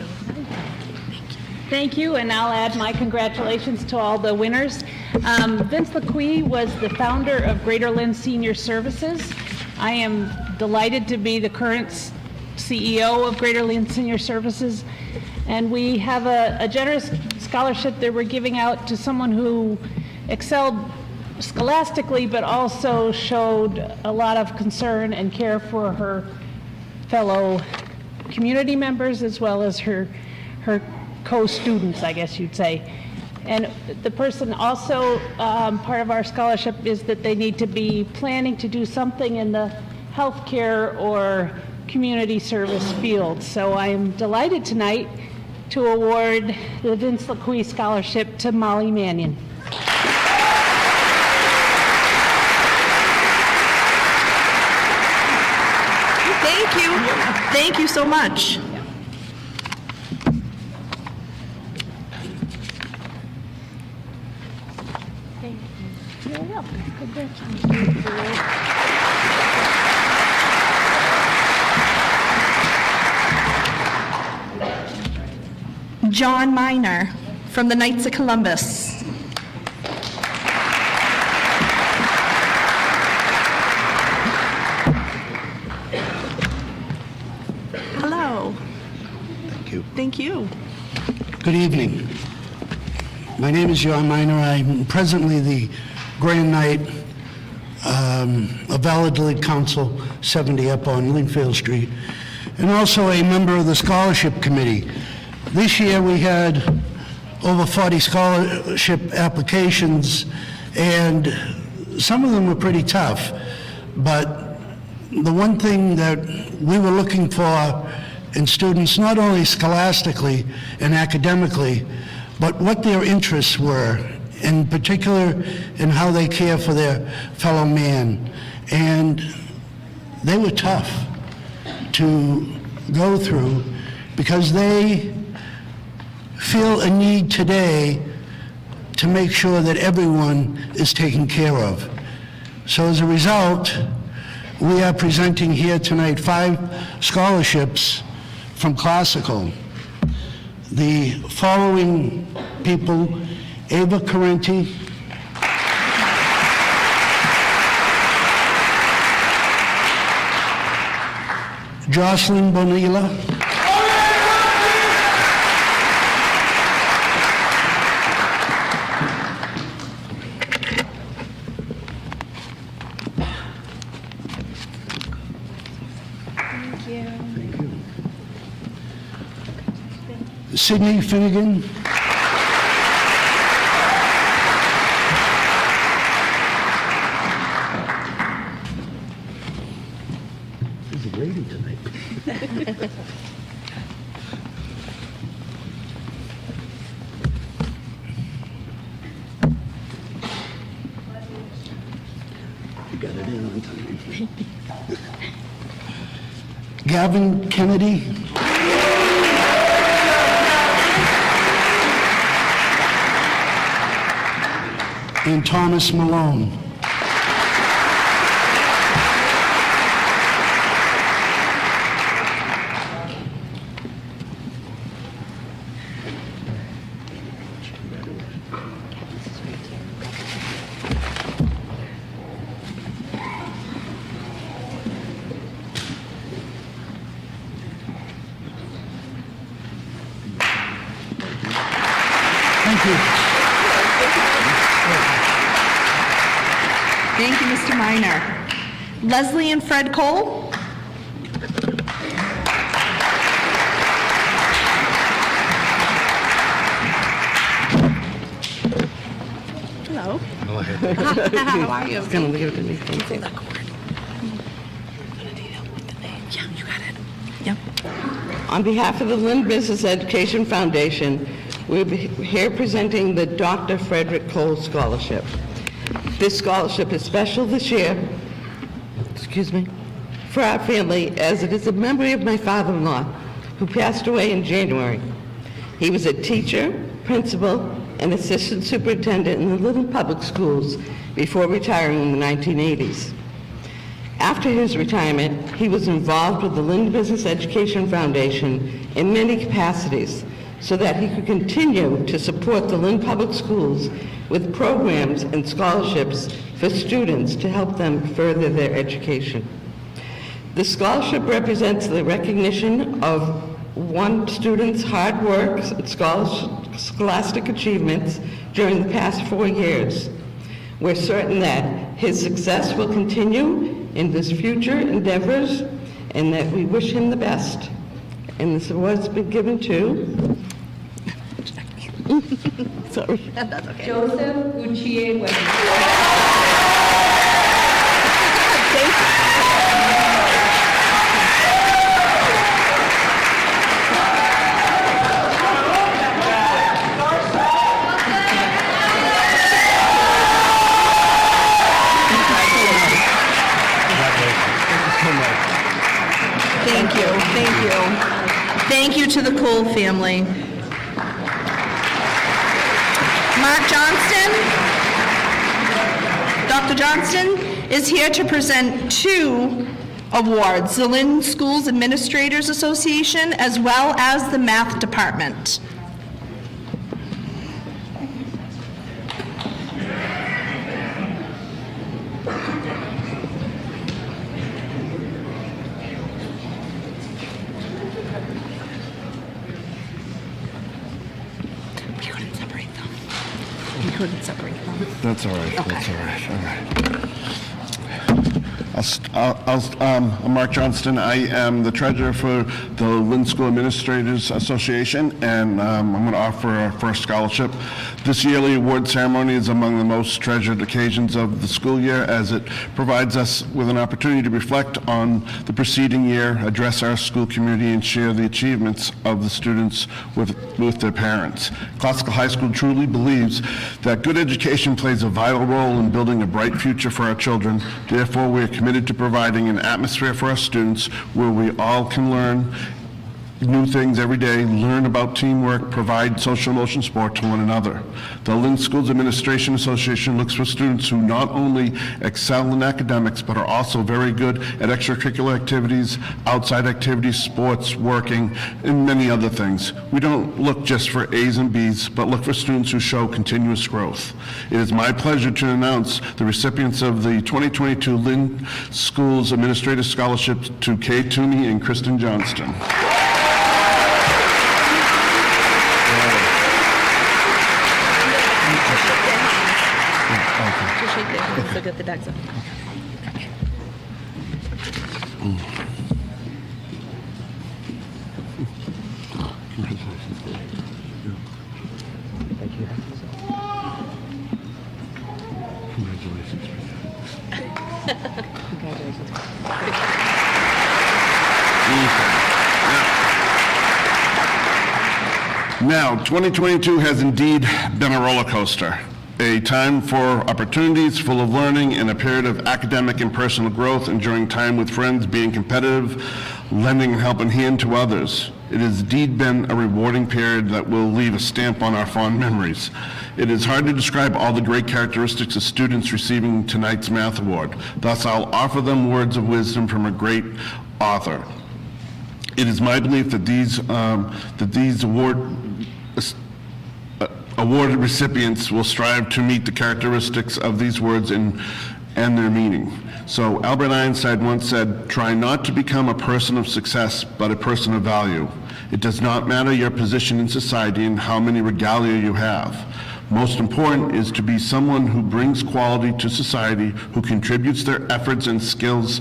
Thank you, and I'll add my congratulations to all the winners. Vince LeQuy was the founder of Greater Lynn Senior Services. I am delighted to be the current CEO of Greater Lynn Senior Services, and we have a generous scholarship that we're giving out to someone who excelled scholastically, but also showed a lot of concern and care for her fellow community members as well as her co-students, I guess you'd say. And the person also, part of our scholarship is that they need to be planning to do something in the healthcare or community service field. So I am delighted tonight to award the Vince LeQuy Scholarship to Molly Mannion. Thank you. Thank you so much. John Miner from the Knights of Columbus. Hello. Thank you. Thank you. Good evening. My name is John Miner. I'm presently the Grand Knight of Valladolid Council 70 up on Lingfield Street, and also a member of the Scholarship Committee. This year we had over 40 scholarship applications, and some of them were pretty tough, but the one thing that we were looking for in students, not only scholastically and academically, but what their interests were, in particular in how they care for their fellow man. And they were tough to go through because they feel a need today to make sure that everyone is taken care of. So as a result, we are presenting here tonight 5 scholarships from classical. The following people: Ava Carenti, Jocelyn Bonilla, Sydney Finnegan, there's a lady tonight. You got it in on time. Gavin Kennedy. And Thomas Malone. Thank you. Thank you, Mr. Miner. Leslie and Fred Cole. Hello. How are you? It's gonna leave it to me. Say that word. Yeah, you got it. Yep. On behalf of the Lynn Business Education Foundation, we're here presenting the Dr. Frederick Cole Scholarship. This scholarship is special this year, for our family, as it is a memory of my father-in-law, who passed away in January. He was a teacher, principal, and assistant superintendent in the Lynn Public Schools before retiring in the 1980s. After his retirement, he was involved with the Lynn Business Education Foundation in many capacities so that he could continue to support the Lynn Public Schools with programs and scholarships for students to help them further their education. The scholarship represents the recognition of one student's hard work and scholastic achievements during the past 4 years. We're certain that his success will continue in his future endeavors and that we wish him the best. And this award's been given to... Sorry. That's okay. Joseph Uchier Thank you, thank you. Thank you to the Cole family. Mark Johnston, Dr. Johnston is here to present 2 awards, the Lynn Schools Administrators Association as well as the Math Department. We couldn't separate them. That's all right. Okay. That's all right. All right. I'm Mark Johnston. I am the treasurer for the Lynn School Administrators Association, and I'm going to offer our first scholarship. This yearly award ceremony is among the most treasured occasions of the school year, as it provides us with an opportunity to reflect on the preceding year, address our school community, and share the achievements of the students with their parents. Classical High School truly believes that good education plays a vital role in building a bright future for our children. Therefore, we are committed to providing an atmosphere for our students where we all can learn new things every day, learn about teamwork, provide social emotional support to one another. The Lynn Schools Administration Association looks for students who not only excel in academics, but are also very good at extracurricular activities, outside activities, sports, working, and many other things. We don't look just for A's and B's, but look for students who show continuous growth. It is my pleasure to announce the recipients of the 2022 Lynn Schools Administrative Scholarship to Kay Toomey and Kristen Johnston. Just shake their hands so get the bags up. Now, 2022 has indeed been a roller coaster, a time for opportunities full of learning and a period of academic and personal growth, enjoying time with friends, being competitive, lending a helping hand to others. It has indeed been a rewarding period that will leave a stamp on our fond memories. It is hard to describe all the great characteristics of students receiving tonight's Math Award. Thus, I'll offer them words of wisdom from a great author. It is my belief that these awarded recipients will strive to meet the characteristics of these words and their meaning. So Albert Einstein once said, "Try not to become a person of success, but a person of value." It does not matter your position in society and how many regalia you have. Most important is to be someone who brings quality to society, who contributes their efforts and skills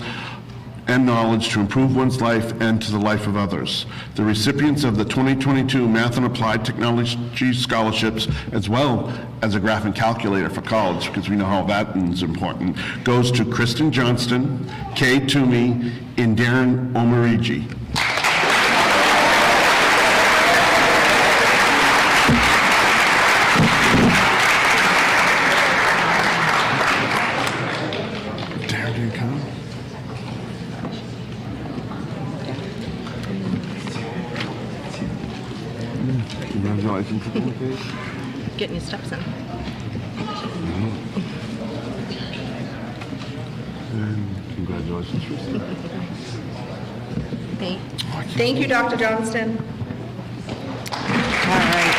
and knowledge to improve one's life and to the life of others. The recipients of the 2022 Math and Applied Technology Scholarships, as well as a graph and calculator for college, because we know how that is important, goes to Kristen Johnston, Kay Toomey, and Darren Omarigi. Darren, do you come? Congratulations again, Kate. Getting your steps in. And congratulations, Tristan. Thank you, Dr. Johnston. All right.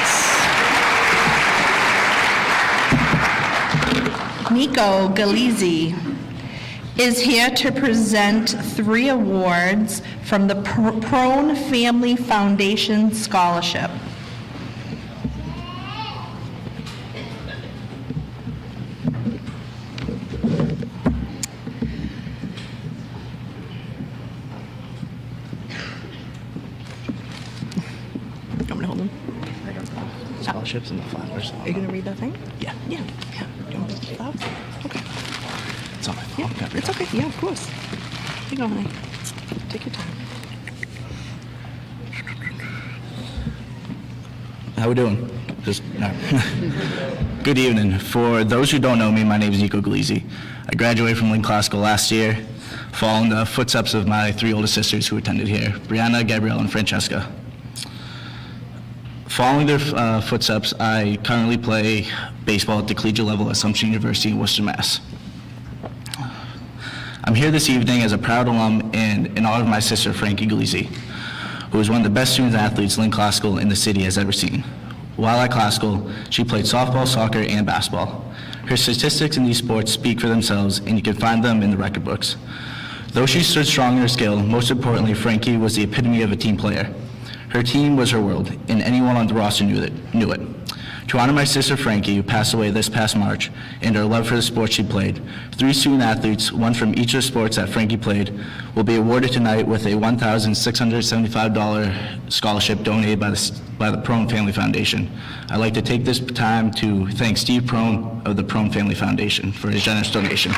Nico Galizzi is here to present 3 awards from the Prone Family Foundation Scholarship. Scholarships in the flowers. Are you going to read that thing? Yeah. Yeah. Do you want to read the flowers? Okay. It's on my phone. Yeah, it's okay. Yeah, of course. Here you go, honey. Take your time. How we doing? No. Good evening. For those who don't know me, my name is Nico Galizzi. I graduated from Lynn Classical last year, following the footsteps of my 3 older sisters who attended here, Brianna, Gabrielle, and Francesca. Following their footsteps, I currently play baseball at the collegiate level at Assumption University in Worcester, Mass. I'm here this evening as a proud alum and in honor of my sister, Frankie Galizzi, who is one of the best student athletes Lynn Classical in the city has ever seen. While at Classical, she played softball, soccer, and basketball. Her statistics in these sports speak for themselves, and you can find them in the record books. Though she stood strong in her skill, most importantly, Frankie was the epitome of a team player. Her team was her world, and anyone on the roster knew it. To honor my sister Frankie, who passed away this past March, and her love for the sport she played, 3 student athletes, one from each of the sports that Frankie played, will be awarded tonight with a $1,675 scholarship donated by the Prone Family Foundation. I'd like to take this time to thank Steve Prone of the Prone Family Foundation for his generous donation.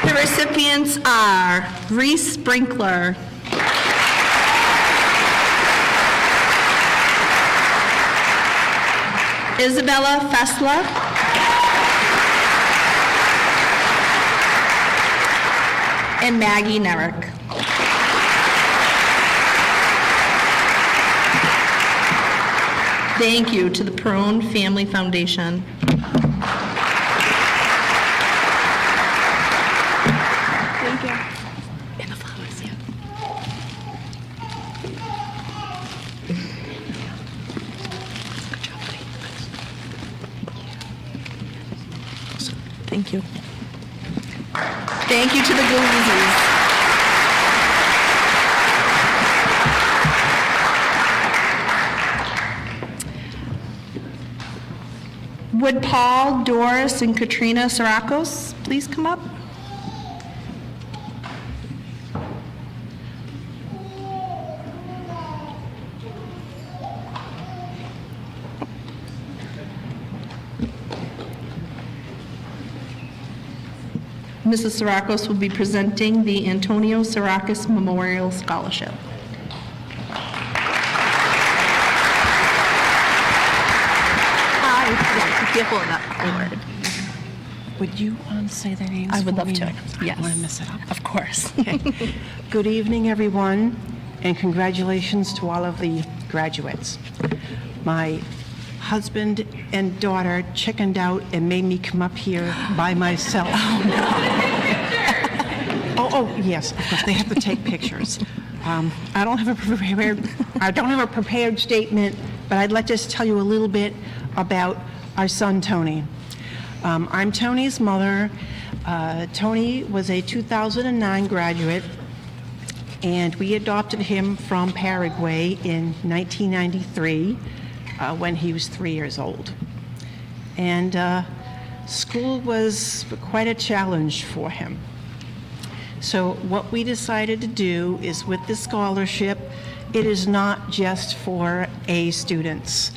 The recipients are Reese Sprinkler, Isabella Fessler, and Maggie Nerrick. Thank you to the Prone Family Foundation. Thank you. And the flowers, yeah. Good job, buddy. Thank you. Thank you to the Galizis. Would Paul, Doris, and Katrina Sirakos please come up? Mrs. Sirakos will be presenting the Antonio Sirakos Memorial Scholarship. Hi. Yeah, be careful of that word. Would you say their names? I would for love me? to. I Yes. don't want to mess it up. Of course. Okay. Good evening, everyone, and congratulations to all of the graduates. My husband and daughter chickened out and made me come up here by myself. Oh, no. Oh, yes, of course, they have to take pictures. I don't have a prepared statement, but I'd like to just tell you a little bit about our son, Tony. I'm Tony's mother. Tony was a 2009 graduate, and we adopted him from Paraguay in 1993 when he was 3 years old. And school was quite a challenge for him. So what we decided to do is, with this scholarship, it is not just for A students.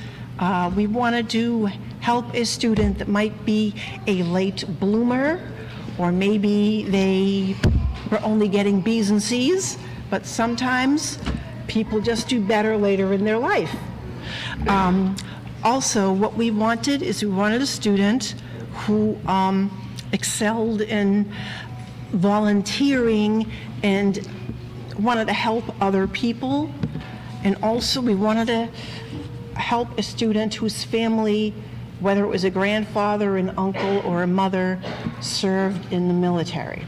We wanted to help a student that might be a late bloomer, or maybe they were only getting B's and C's, but sometimes people just do better later in their life. Also, what we wanted is we wanted a student who excelled in volunteering and wanted to help other people. And also we wanted to help a student whose family, whether it was a grandfather, an uncle, or a mother, served in the military.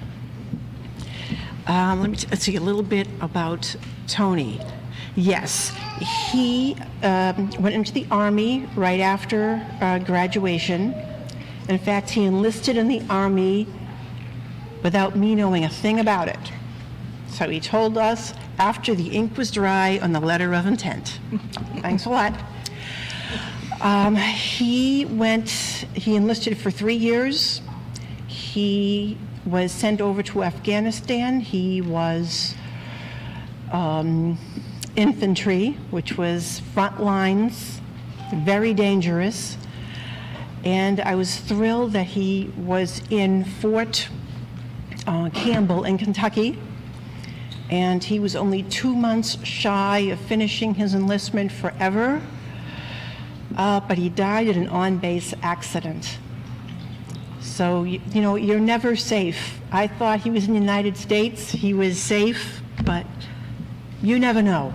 Let's see a little bit about Tony. Yes, he went into the Army right after graduation. In fact, he enlisted in the Army without me knowing a thing about it. So he told us after the ink was dry on the letter of intent. Thanks a lot. He enlisted for 3 years. He was sent over to Afghanistan. He was infantry, which was front lines, very dangerous. And I was thrilled that he was in Fort Campbell in Kentucky. And he was only 2 months shy of finishing his enlistment forever. But he died in an on-base accident. So, you know, you're never safe. I thought he was in the United States. He was safe, but you never know.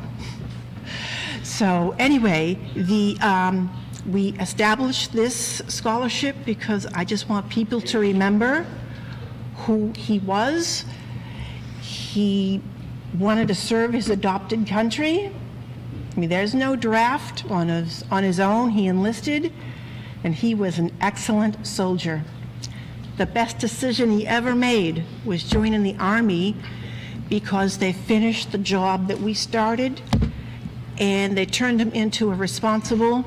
So anyway, we established this scholarship because I just want people to remember who he was. He wanted to serve his adopted country. I mean, there's no draft on his own. He enlisted, and he was an excellent soldier. The best decision he ever made was joining the Army because they finished the job that we started, and they turned him into a responsible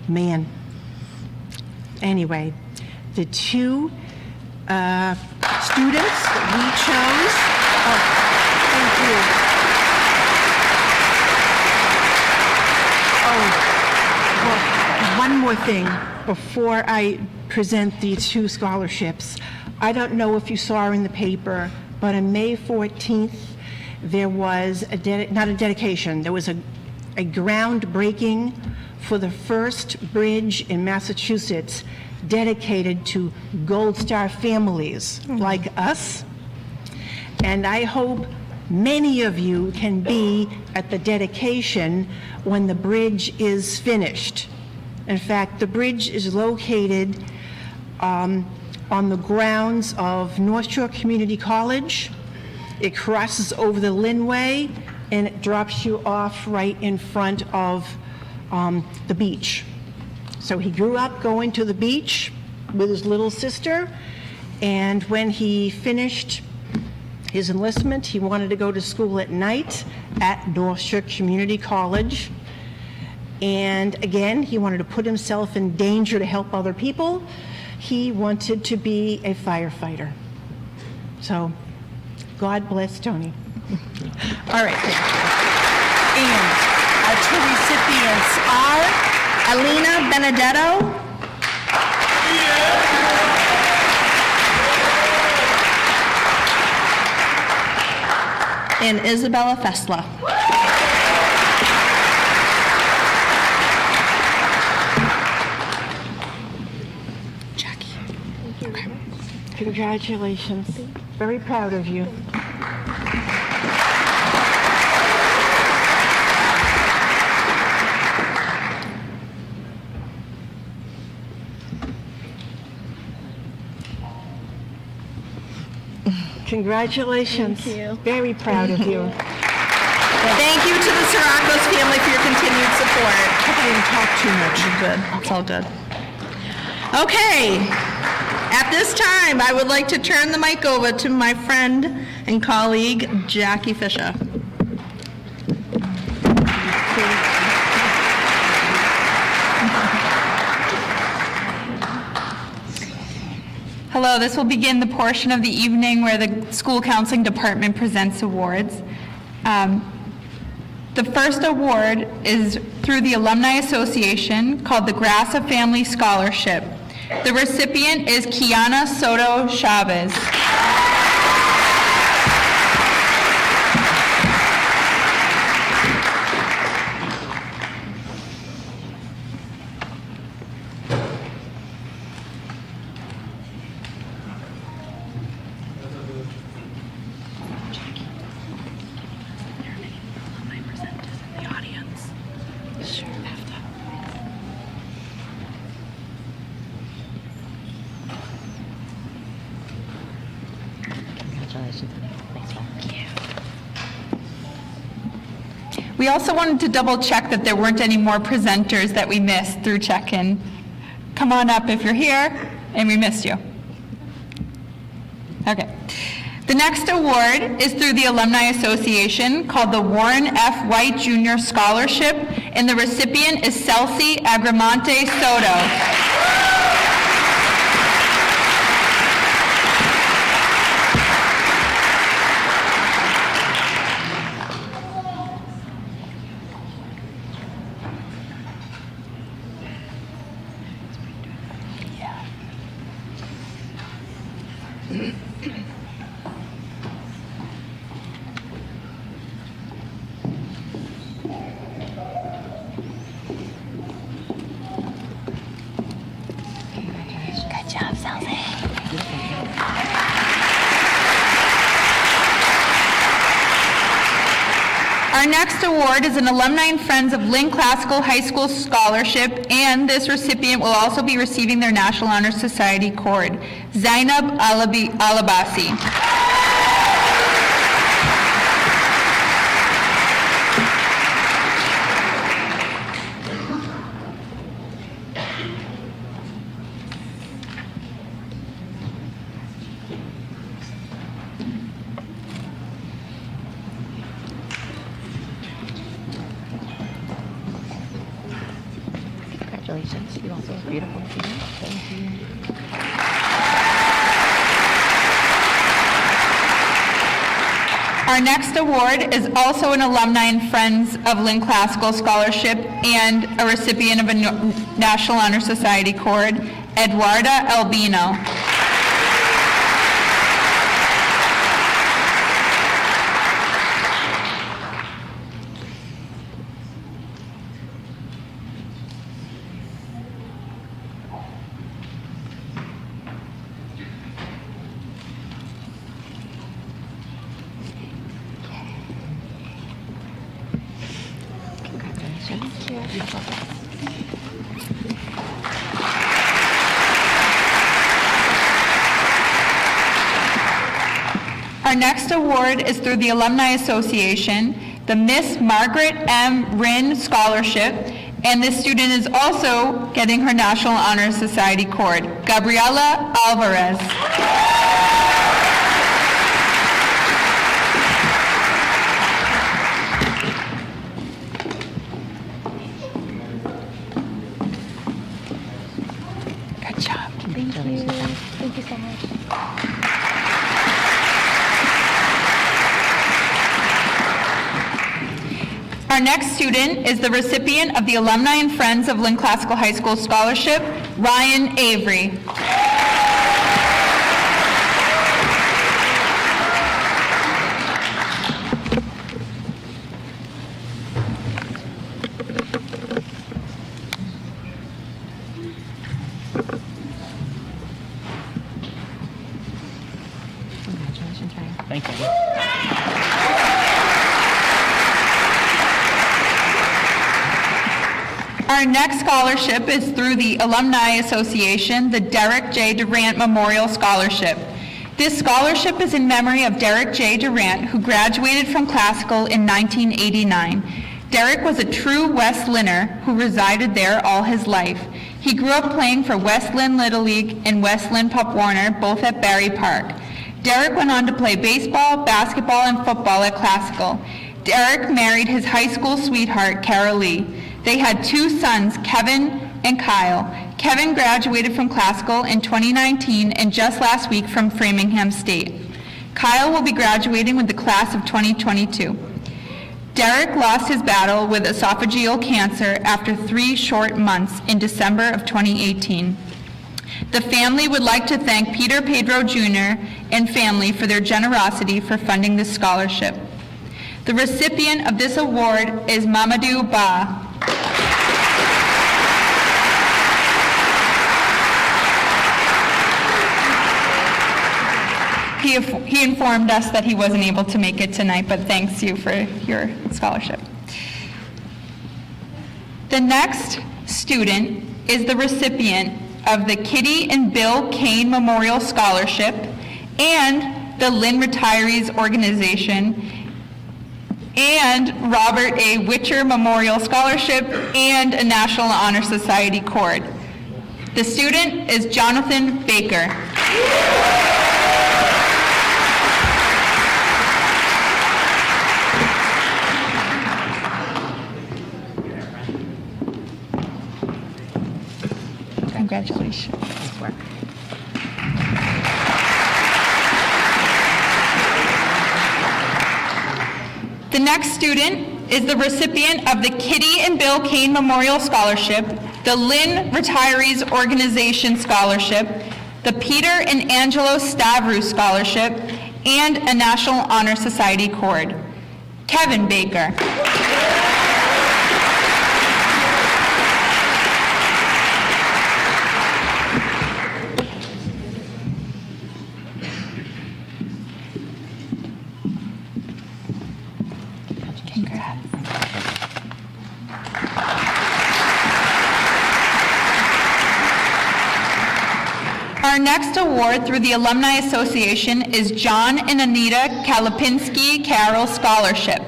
man. Anyway, the two students that we chose, thank you. Oh, well, one more thing before I present the two scholarships. I don't know if you saw in the paper, but on May 14th, there was not a dedication, there was a groundbreaking for the first bridge in Massachusetts dedicated to Gold Star families like us. And I hope many of you can be at the dedication when the bridge is finished. In fact, the bridge is located on the grounds of North Shore Community College. It crosses over the Lynn Way, and it drops you off right in front of the beach. So he grew up going to the beach with his little sister, and when he finished his enlistment, he wanted to go to school at night at North Shore Community College. And again, he wanted to put himself in danger to help other people. He wanted to be a firefighter. So, God bless Tony. All right. And our two recipients are Alina Benedetto and Isabella Fessler. Congratulations. Very proud of you. Congratulations. Thank you. Very proud of you. Thank you to the Siracos family for your continued support. I didn't talk too much. Good. It's all good. Okay. At this time, I would like to turn the mic over to my friend and colleague, Jackie Fisher. Hello, this will begin the portion of the evening where the school counseling department presents awards. The first award is through the Alumni Association called the Grassa Family Scholarship. The recipient is Kiana Soto Chavez. We also wanted to double check that there weren't any more presenters that we missed through check-in. Come on up if you're here and we missed you. Okay. The next award is through the Alumni Association called the Warren F. White Jr. Scholarship, and the recipient is Celsi Agramante Soto. Good job, Celsi. Our next award is an Alumni and Friends of Lynn Classical High School Scholarship, and this recipient will also be receiving their National Honor Society Cord, Zainab Alabasi. Congratulations. You also look beautiful. Thank you. Our next award is also an Alumni and Friends of Lynn Classical Scholarship and a recipient of a National Honor Society Cord, Eduarda Albino. Our next award is through the Alumni Association, the Miss Margaret M. Rinn Scholarship, and this student is also getting her National Honor Society Cord, Gabriela Alvarez. Good job. Thank you. Thank you so much. Our next student is the recipient of the Alumni and Friends of Lynn Classical High School Scholarship, Ryan Avery. Congratulations, Ryan. Thank you. Our next scholarship is through the Alumni Association, the Derek J. Durant Memorial Scholarship. This scholarship is in memory of Derek J. Durant, who graduated from Classical in 1989. Derek was a true West Lynner who resided there all his life. He grew up playing for West Lynn Little League and West Lynn Pop Warner, both at Barry Park. Derek went on to play baseball, basketball, and football at Classical. Derek married his high school sweetheart, Carol Lee. They had 2 sons, Kevin and Kyle. Kevin graduated from Classical in 2019 and just last week from Framingham State. Kyle will be graduating with the class of 2022. Derek lost his battle with esophageal cancer after 3 short months in December of 2018. The family would like to thank Peter Pedro Jr. and family for their generosity for funding this scholarship. The recipient of this award is Mamadou Ba. He informed us that he wasn't able to make it tonight, but thanks you for your scholarship. The next student is the recipient of the Kitty and Bill Kane Memorial Scholarship and the Lynn Retirees Organization and Robert A. Witcher Memorial Scholarship and a National Honor Society Cord. The student is Jonathan Baker. Congratulations. The next student is the recipient of the Kitty and Bill Kane Memorial Scholarship, the Lynn Retirees Organization Scholarship, the Peter and Angelo Stavru Scholarship, and a National Honor Society Cord. Kevin Baker. Our next award through the Alumni Association is John and Anita Kalipinski Carroll Scholarship.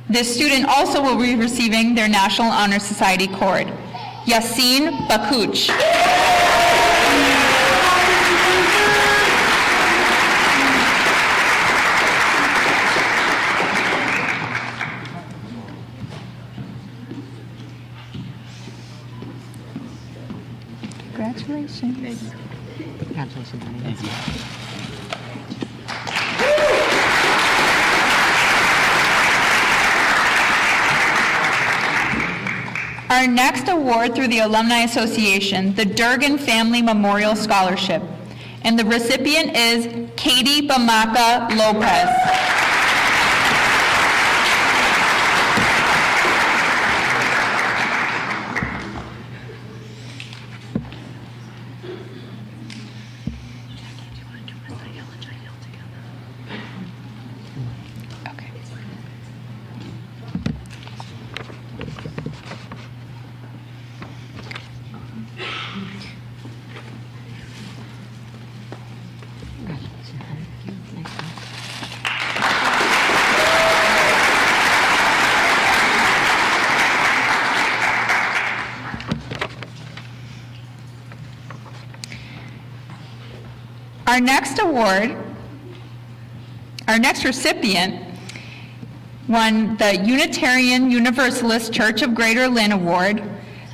This student also will be receiving their National Honor Society Cord. Yassine Bakuch. Congratulations. Congratulations, honey. Thank you. Our next award through the Alumni Association, the Durgan Family Memorial Scholarship. And the recipient is Katie Bamaka Lopez. Our next award, our next recipient won the Unitarian Universalist Church of Greater Lynn Award,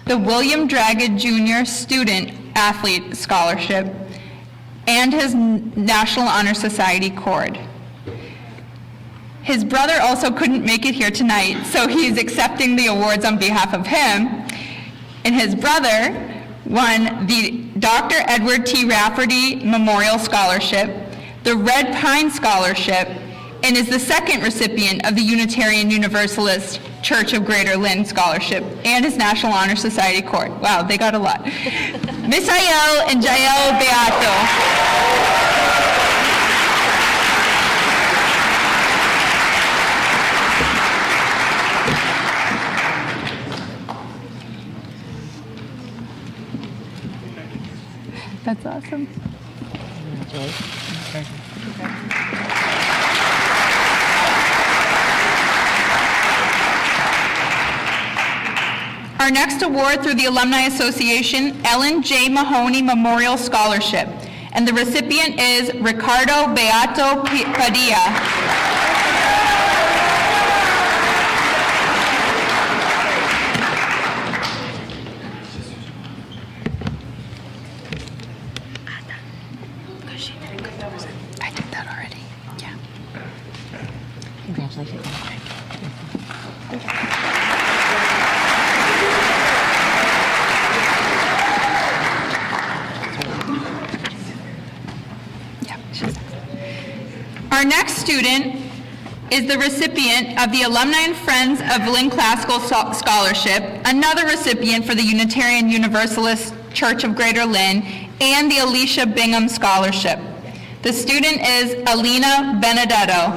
the William Dragon Jr. Student Athlete Scholarship, and his National Honor Society Cord. His brother also couldn't make it here tonight, so he's accepting the awards on behalf of him. And his brother won the Dr. Edward T. Rafferty Memorial Scholarship, the Red Pine Scholarship, and is the second recipient of the Unitarian Universalist Church of Greater Lynn Scholarship and his National Honor Society Cord. Wow, they got a lot. Misael and Jael Beato. That's awesome. Our Our next award through the Alumni Association, Ellen J. Mahoney Memorial Scholarship. And the recipient is Ricardo Beato Padilla. I did that already. Yeah. Congratulations. Our next student is the recipient of the Alumni and Friends of Lynn Classical Scholarship, another recipient for the Unitarian Universalist Church of Greater Lynn, and the Alicia Bingham Scholarship. The student is Alina Benedetto.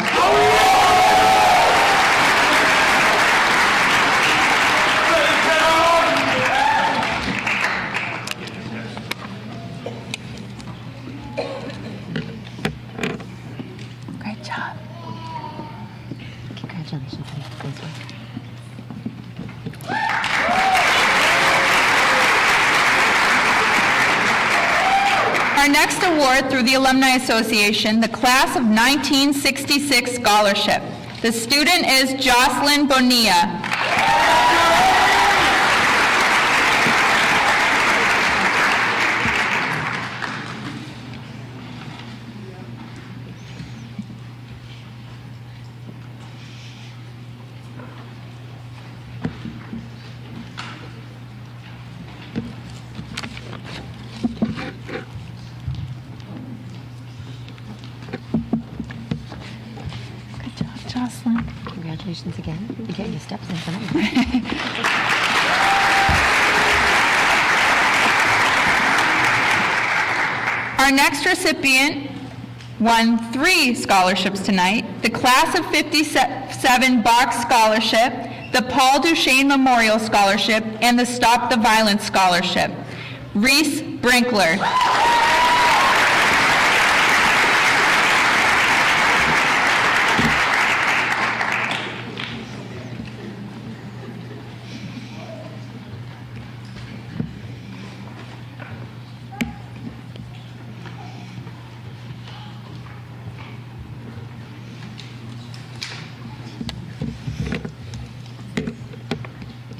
Great job. Congratulations, honey. Thanks, Mike. Our next award through the Alumni Association, the Class of 1966 Scholarship. The student is Jocelyn Bonilla. Good job, Jocelyn. Congratulations again. You get your steps in tonight. Our next recipient won 3 scholarships tonight. The Class of 57 Bach Scholarship, the Paul Duchesne Memorial Scholarship, and the Stop the Violence Scholarship. Reese Brinkler.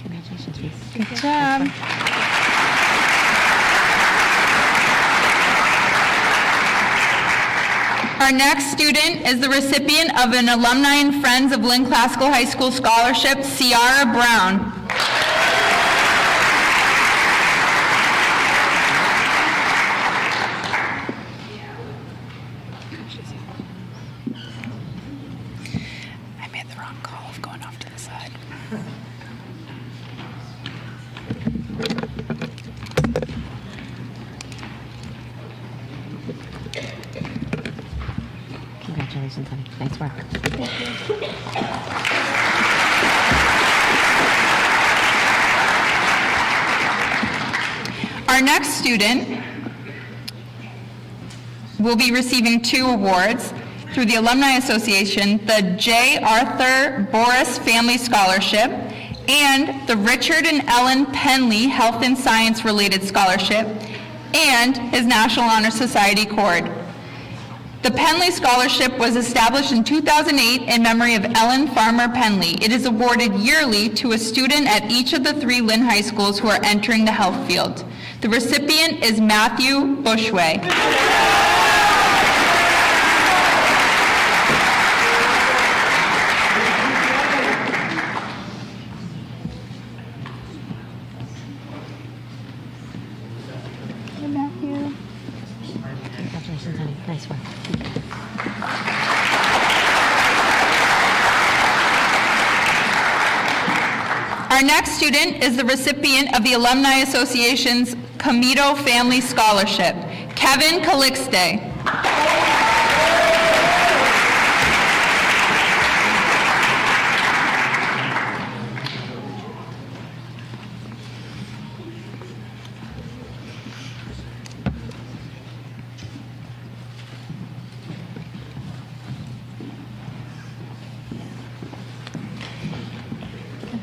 Congratulations, Reese. Good job. Our next student is the recipient of an Alumni and Friends of Lynn Classical High School Scholarship, Ciara Brown. I made the wrong call of going off to the side. Congratulations, honey. Nice work. Our next student will be receiving 2 awards through the Alumni Association, the J. Arthur Boris Family Scholarship and the Richard and Ellen Penley Health and Science Related Scholarship and his National Honor Society Cord. The Penley Scholarship was established in 2008 in memory of Ellen Farmer Penley. It is awarded yearly to a student at each of the 3 Lynn high schools who are entering the health field. The recipient is Matthew Bushway. Congratulations, honey. Nice work. Our next student is the recipient of the Alumni Association's Comito Family Scholarship, Kevin Calixte.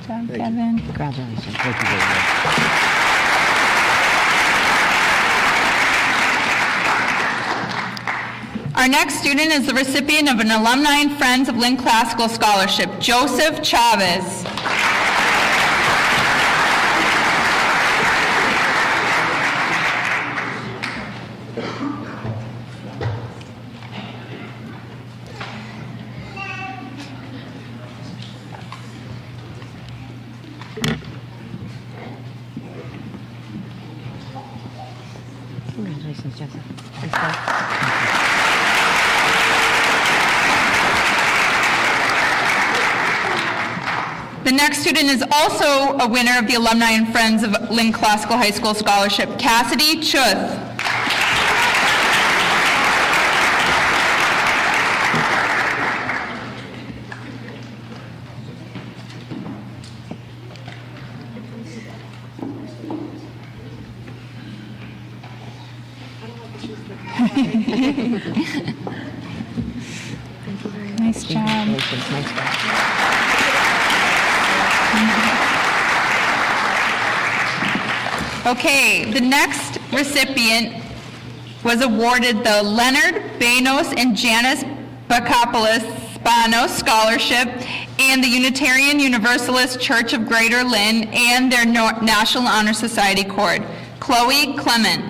job, Kevin. Congratulations. Thank you very much. Our next student is the recipient of an Alumni and Friends of Lynn Classical Scholarship, Joseph Chavez. Congratulations, Joseph. Thanks, Beth. The next student is also a winner of the Alumni and Friends of Lynn Classical High School Scholarship, Cassidy Chuth. Nice job. Congratulations. Nice job. Okay, the next recipient was awarded the Leonard Banos and Janice Bakopoulos Spanos Scholarship and the Unitarian Universalist Church of Greater Lynn and their National Honor Society Cord. Chloe Clement.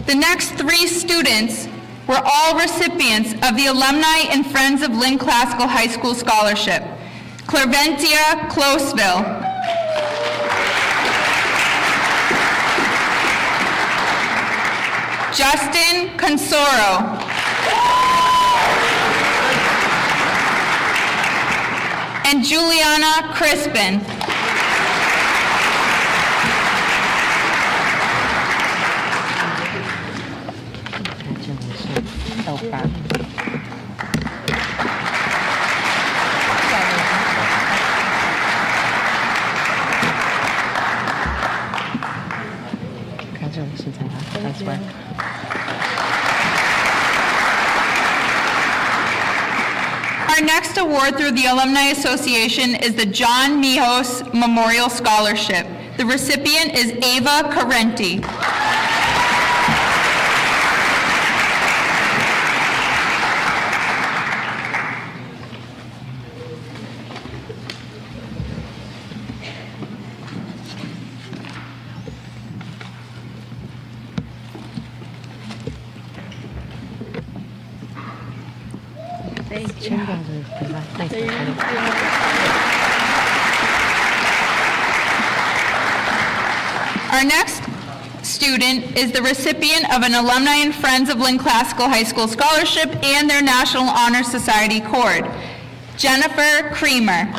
The next three students were all recipients of the Alumni and Friends of Lynn Classical High School Scholarship. Clairventia Closeville. Justin Consoro. And Juliana Crispin. So proud. Congratulations, Ella. Nice work. Our next award through the Alumni Association is the John Mijos Memorial Scholarship. The recipient is Ava Carenti. Thank you. Nice work. Our next student is the recipient of an Alumni and Friends of Lynn Classical High School Scholarship and their National Honor Society Cord, Jennifer Creamer.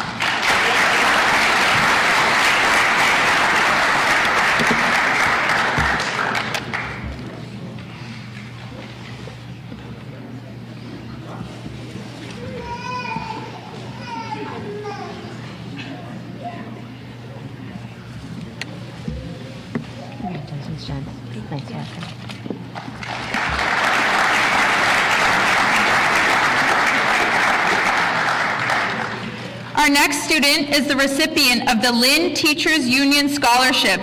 Congratulations, Jen. Nice work. Our next student is the recipient of the Lynn Teachers Union Scholarship,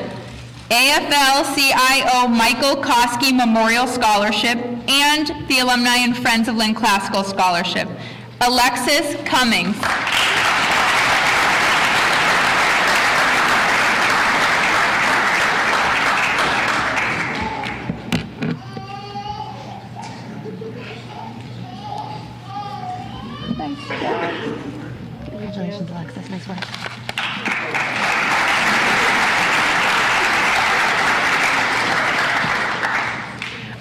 AFL-CIO Michael Koski Memorial Scholarship, and the Alumni and Friends of Lynn Classical Scholarship, Alexis Cummings. Congratulations, Alexis. Nice work.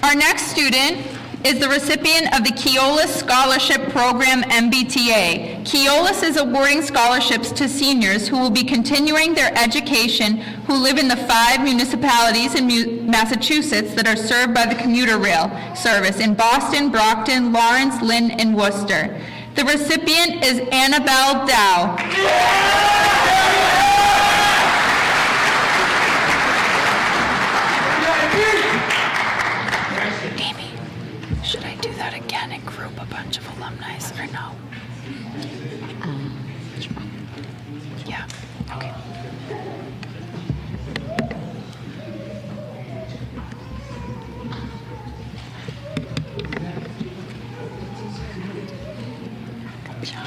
Our next student is the recipient of the Keolis Scholarship Program MBTA. Keolis is awarding scholarships to seniors who will be continuing their education who live in the 5 municipalities in Massachusetts that are served by the commuter rail service in Boston, Brockton, Lawrence, Lynn, and Worcester. The recipient is Annabelle Dow. Amy, should I do that again and group a bunch of alumni or no? Yeah, okay.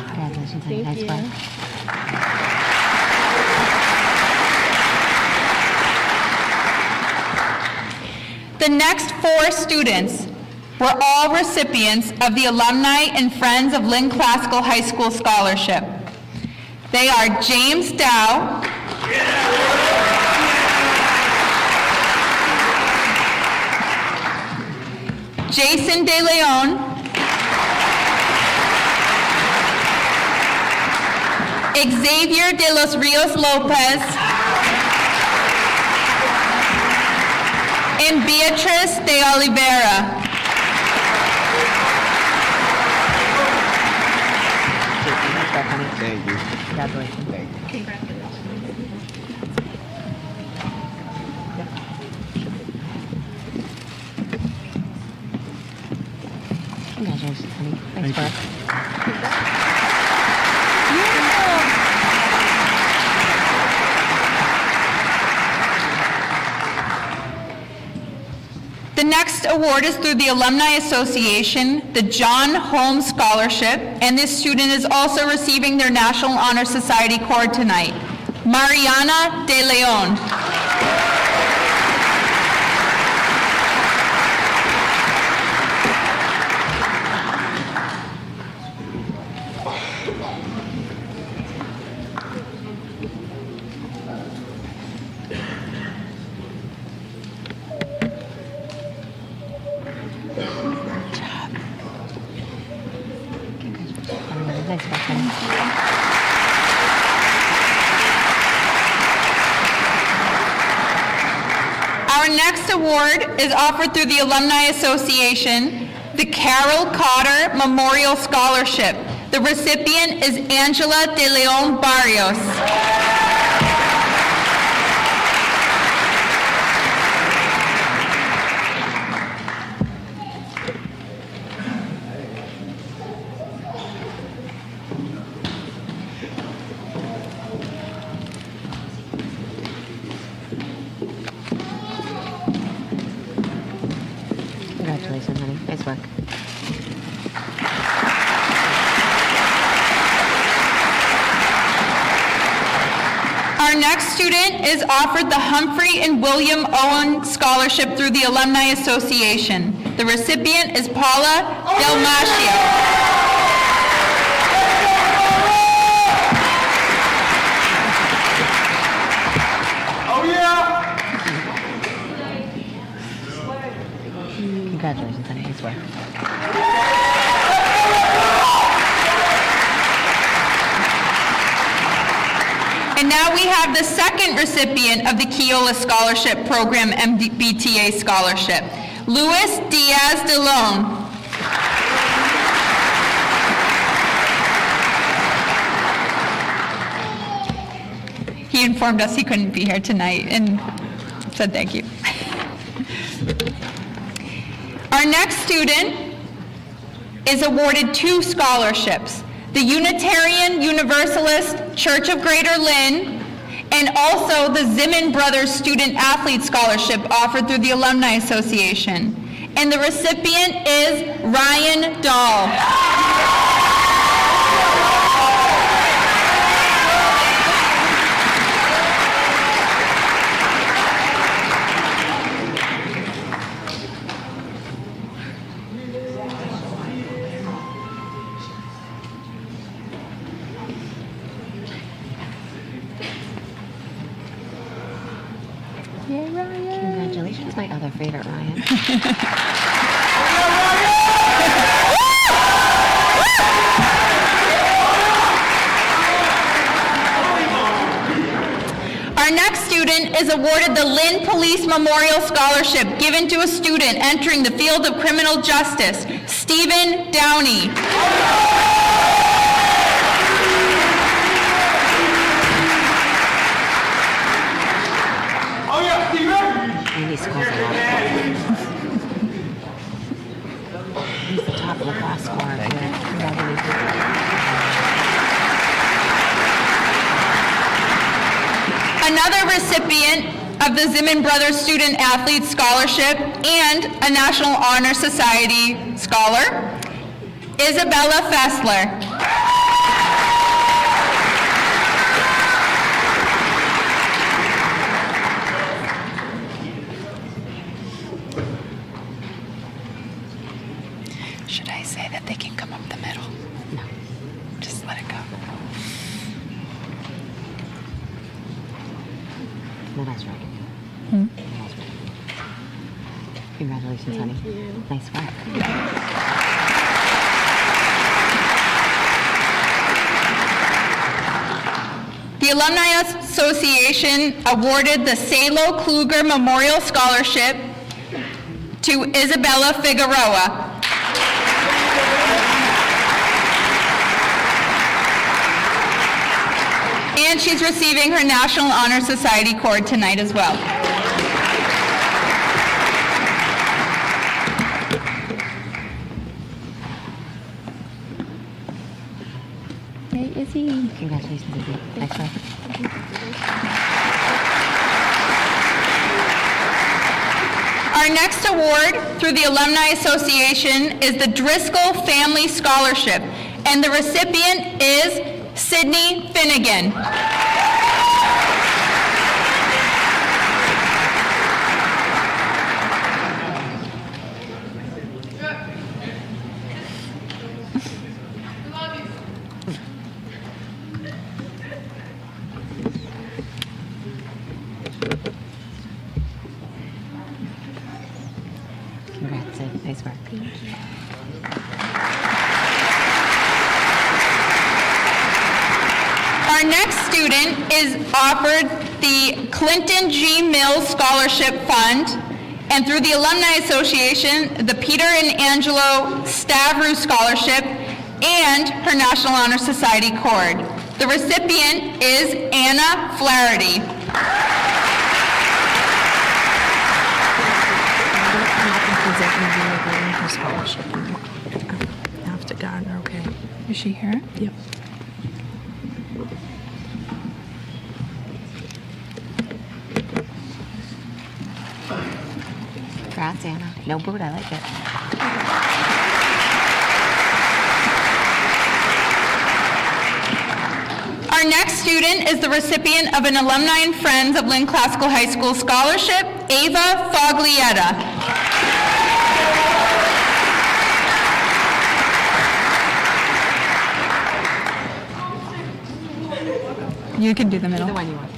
Congratulations on your nice work. The next 4 students were all recipients of the Alumni and Friends of Lynn Classical High School Scholarship. They are James Dow, Jason De Leon, Xavier de los Rios Lopez, and Beatriz de Oliveira. Thank you. Congratulations. Congratulations, honey. Thanks for it. The next award is through the Alumni Association, the John Holmes Scholarship, and this student is also receiving their National Honor Society cord tonight. Mariana De Leon. Nice work, honey. Our next award is offered through the Alumni Association, the Carol Cotter Memorial Scholarship. The recipient is Angela De Leon Barrios. Congratulations, honey. Nice work. Our next student is offered the Humphrey and William Owen Scholarship through the Alumni Association. The recipient is Paula Delmasio. Congratulations, honey. Nice work. And now we have the second recipient of the Keolis Scholarship Program MBTA Scholarship, Luis Diaz de Leon. He informed us he couldn't be here tonight and said thank you. Our next student is awarded 2 scholarships, the Unitarian Universalist Church of Greater Lynn, and also the Zimmern Brothers Student Athlete Scholarship offered through the Alumni Association. And the recipient is Ryan Dahl. Yay, Ryan. Congratulations, my other favorite, Ryan. is awarded the Lynn Police Memorial Scholarship given to a student entering the field of criminal justice, Stephen Downey. Oh yeah, Steven! He needs to close it out. He's the top of the class scorer. Another recipient of the Zimmern Brothers Student Athlete Scholarship and a National Honor Society Scholar, Isabella Fessler. Should I say that they can come up the middle? No. Just let it go. No, that's right. Hmm? That's right. Congratulations, honey. Nice work. The Alumni Association awarded the Salo Kluger Memorial Scholarship to Isabella Figueroa. And she's receiving her National Honor Society cord tonight as well. Hey, Izzy. Congratulations, Izzy. Nice work. Our next award through the Alumni Association is the Driscoll Family Scholarship, and the recipient is Sydney Finnegan. Congrats, Sid. Nice work. Our next student is offered the Clinton G. Mills Scholarship Fund, and through the Alumni Association, the Peter and Angelo Stavru Scholarship, and her National Honor Society cord. The recipient is Anna Flaherty. After Gardner, okay. Is she here? Yep. Congrats, Anna. No boot, I like it. Our next student is the recipient of an Alumni and Friends of Lynn Classical High School Scholarship, Ava Foglietta. You can do the middle. The one you want.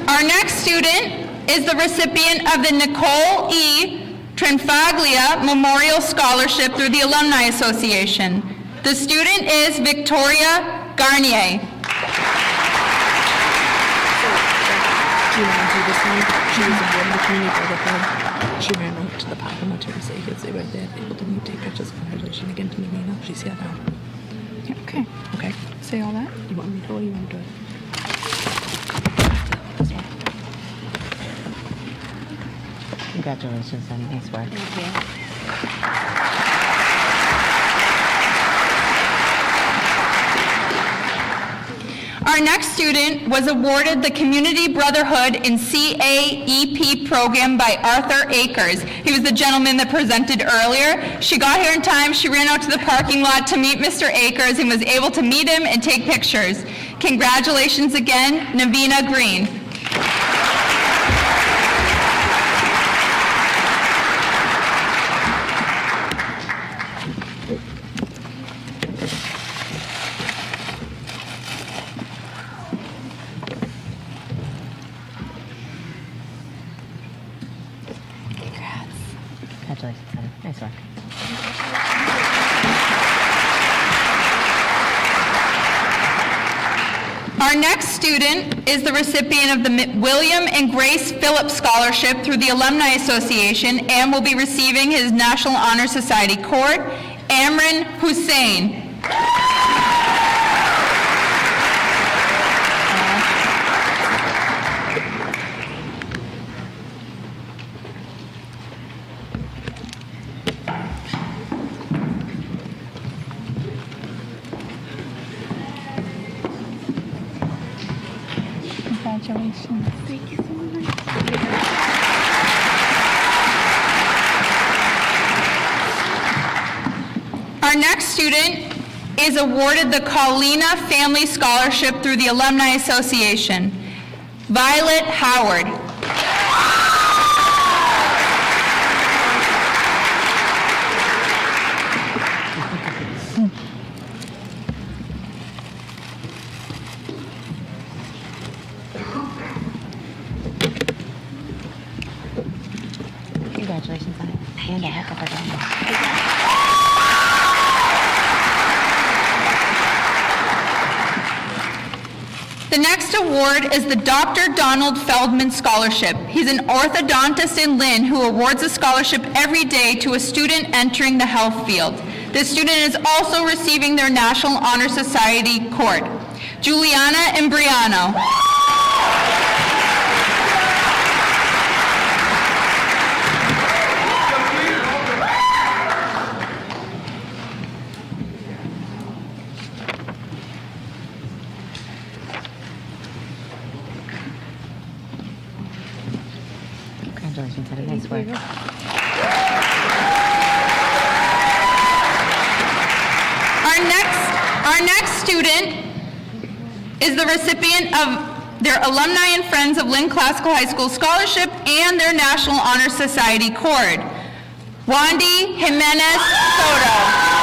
Our next student is the recipient of the Nicole E. Trinfaglia Memorial Scholarship through the Alumni Association. The student is Victoria Garnier. Do you want to do this one? She was awarded the community brotherhood. She ran out to the parking lot to say because they were there, able to take pictures. Congratulations again to Nina. She's here now. Yeah, okay. Okay. Say all that. You want me to or you want to do it? Congratulations, honey. Nice work. Thank you. Our next student was awarded the Community Brotherhood in CAEP program by Arthur Akers. He was the gentleman that presented earlier. She got here in time. She ran out to the parking lot to meet Mr. Akers and was able to meet him and take pictures. Congratulations again, Navina Green. Congratulations, honey. Nice work. Our next student is the recipient of the William and Grace Phillips Scholarship through the Alumni Association and will be receiving his National Honor Society Court, Amran Hussein. Congratulations. Thank you so much. Our next student is awarded the Colina Family Scholarship through the Alumni Association, Violet Howard. Congratulations on it. And a heck of a job. The next award is the Dr. Donald Feldman Scholarship. He's an orthodontist in Lynn who awards a scholarship every day to a student entering the health field. This student is also receiving their National Honor Society Court. Juliana Imbriano. Congratulations on a nice work. Our next student is the recipient of their Alumni and Friends of Lynn Classical High School Scholarship and their National Honor Society Cord, Wandy Jimenez Soto.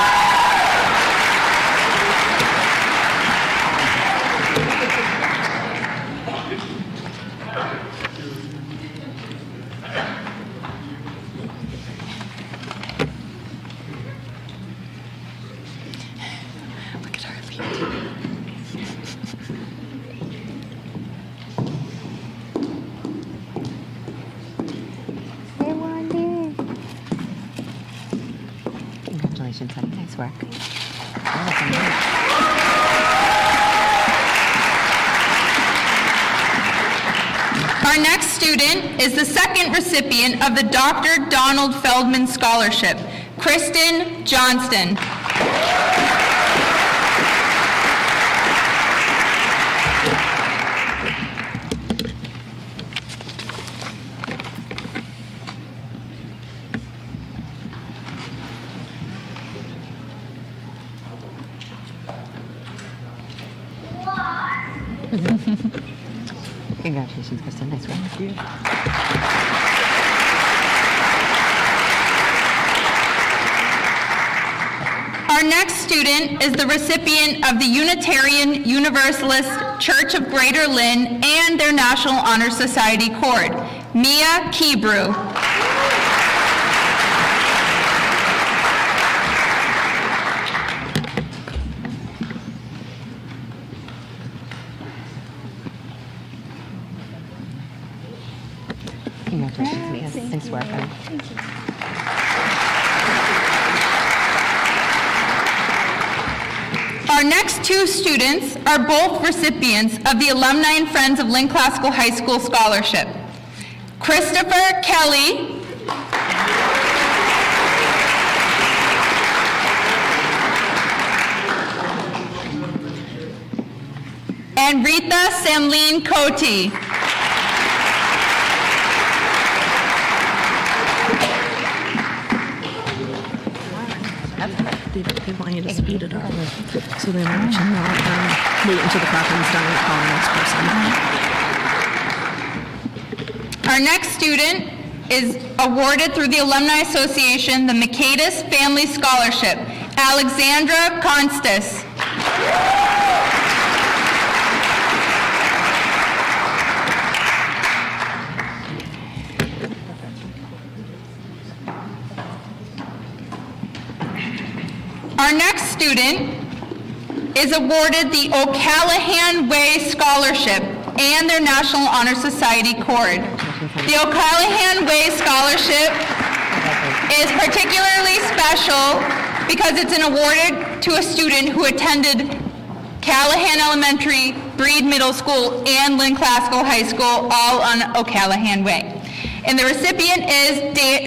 Congratulations on a nice work. Our next student is the second recipient of the Dr. Donald Feldman Scholarship, Kristen Johnston. Congratulations, Kristen. Nice work. Thank you. Our next student is the recipient of the Unitarian Universalist Church of Greater Lynn and their National Honor Society Cord, Mia Kebrew. Congratulations, Mia. Nice work. Thank you. Our next two students are both recipients of the Alumni and Friends of Lynn Classical High School Scholarship. Christopher Kelly and Rita Samline Cote. They want you to speed it up. So they're not wait until the clapping's done and call the next person. Our next student is awarded through the Alumni Association the McCadis Family Scholarship, Alexandra Constas. Our next student is awarded the O'Callahan Way Scholarship and their National Honor Society Cord. The O'Callahan Way Scholarship is particularly special because it's awarded to a student who attended Callahan Elementary, Breed Middle School, and Lynn Classical High School, all on O'Callahan Way. And the recipient is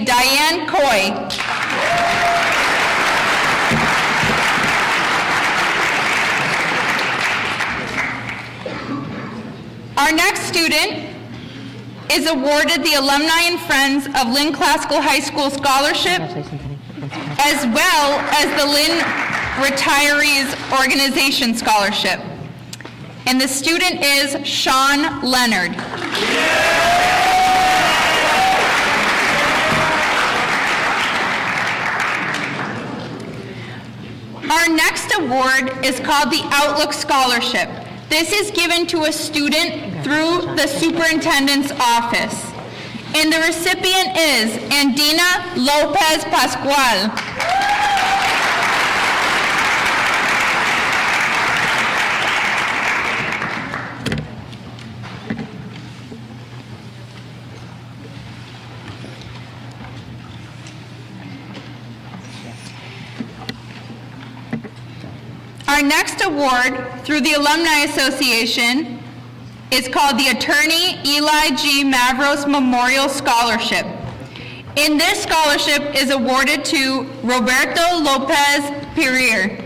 Diane Coy. Our next student is awarded the Alumni and Friends of Lynn Classical High School Scholarship, as well as the Lynn Retirees Organization Scholarship. And the student is Sean Leonard. Our next award is called the Outlook Scholarship. This is given to a student through the superintendent's office. And the recipient is Andina Lopez Pascual. Our next award through the Alumni Association is called the Attorney Eli G. Mavros Memorial Scholarship. And this scholarship is awarded to Roberto Lopez Pereira.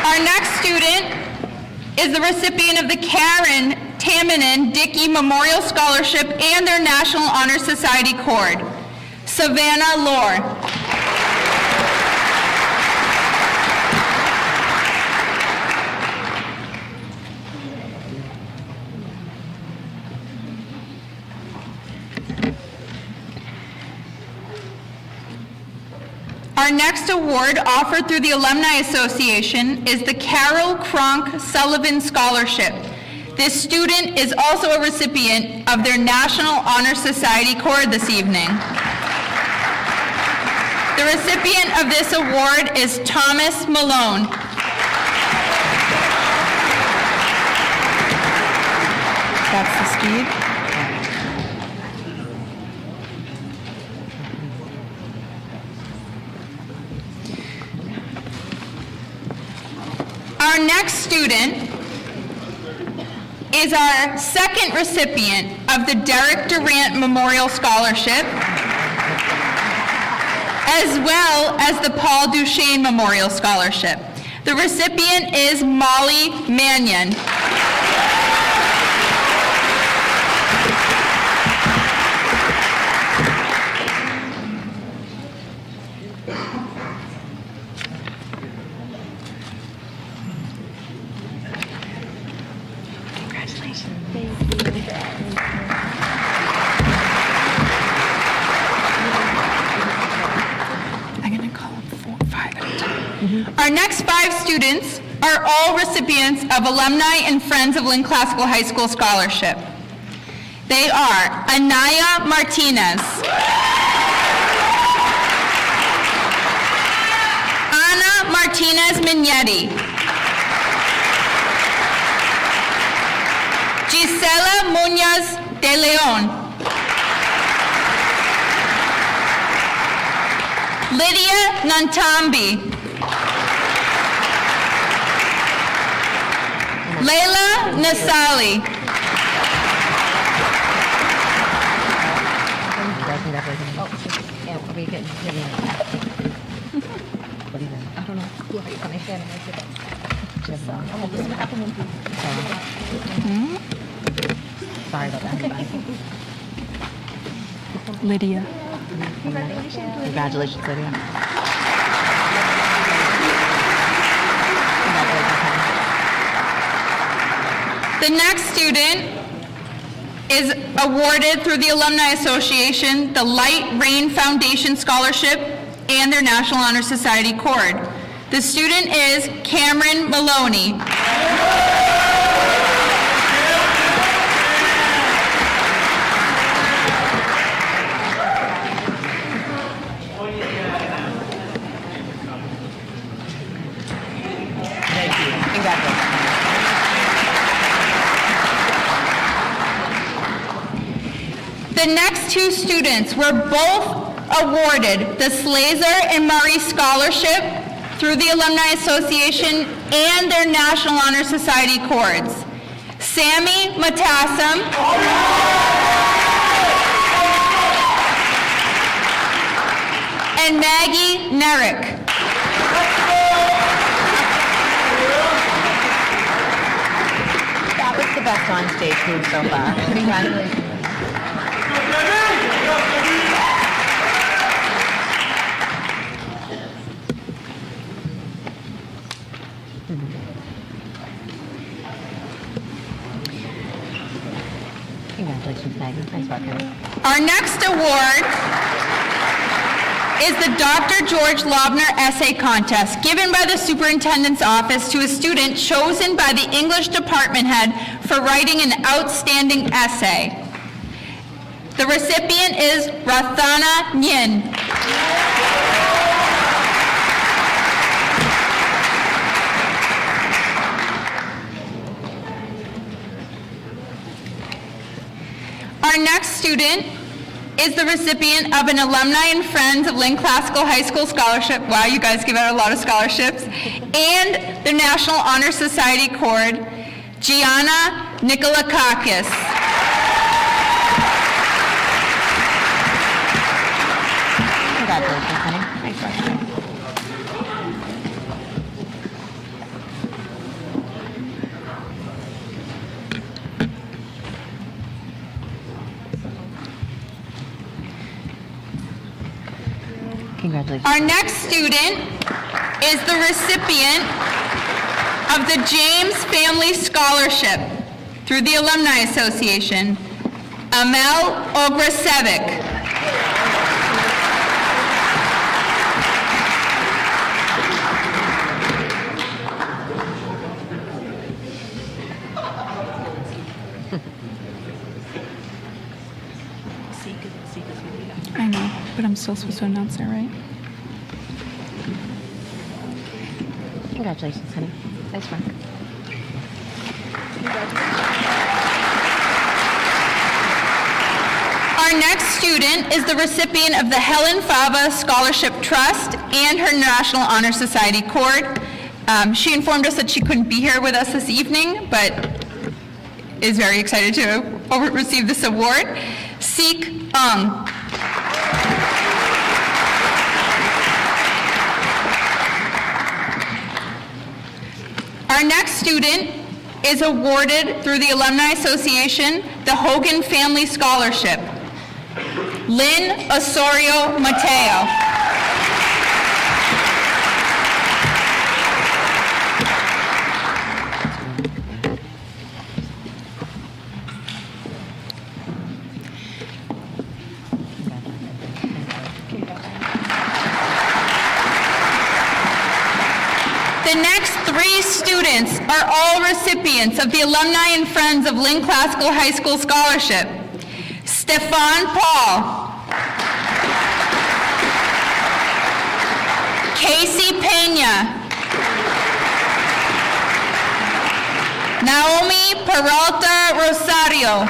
Our next student is the recipient of the Karen Tamanin Dickey Memorial Scholarship and their National Honor Society Cord, Savannah Lohr. Our next award, offered through the Alumni Association, is the Carol Cronk Sullivan Scholarship. This student is also a recipient of their National Honor Society Cord this evening. The recipient of this award is Thomas Malone. That's the speed. Our next student is our second recipient of the Derek Durant Memorial Scholarship, as well as the Paul Duchesne Memorial Scholarship. The recipient is Molly Mannion. Our next 5 students are all recipients of Alumni and Friends of Lynn Classical High School Scholarship. They are Anaya Martinez, Ana Martinez Mignetti, Gisela Munoz de Leon, Lydia Nantambi, Leila Nasali, Sorry about that. Lydia. Congratulations, Lydia. The next student is awarded through the Alumni Association the Light Rain Foundation Scholarship and their National Honor Society Cord. The student is Cameron Maloney. The next two students were both awarded the Slazer and Murray Scholarship through the Alumni Association and their National Honor Society Cords. Sammy Matassam and Maggie Nerrick. That was the best on-stage move so far. Congratulations. Congratulations, Maggie. Nice work, honey. Our next award is the Dr. George Lobner Essay Contest, given by the Superintendent's Office to a student chosen by the English Department Head for writing an outstanding essay. The recipient is Rathana Nyin. Our next student is the recipient of an Alumni and Friends of Lynn Classical High School Scholarship. Wow, you guys give out a lot of scholarships. And the National Honor Society Cord, Gianna Nikolakakis. Congratulations, honey. Nice work. Congratulations. Our next student is the recipient of the James Family Scholarship through the Alumni Association, Amel Ograsevic. I know, but I'm still supposed to announce it, right? Congratulations, honey. Nice work. Our next student is the recipient of the Helen Fava Scholarship Trust and her National Honor Society Cord. She informed us that she couldn't be here with us this evening, but is very excited to receive this award. Seek Ung. Our next student is awarded through the Alumni Association the Hogan Family Scholarship, Lynn Osorio Mateo. The next three students are all recipients of the Alumni and Friends of Lynn Classical High School Scholarship. Stefan Paul. Casey Pena. Naomi Peralta Rosario.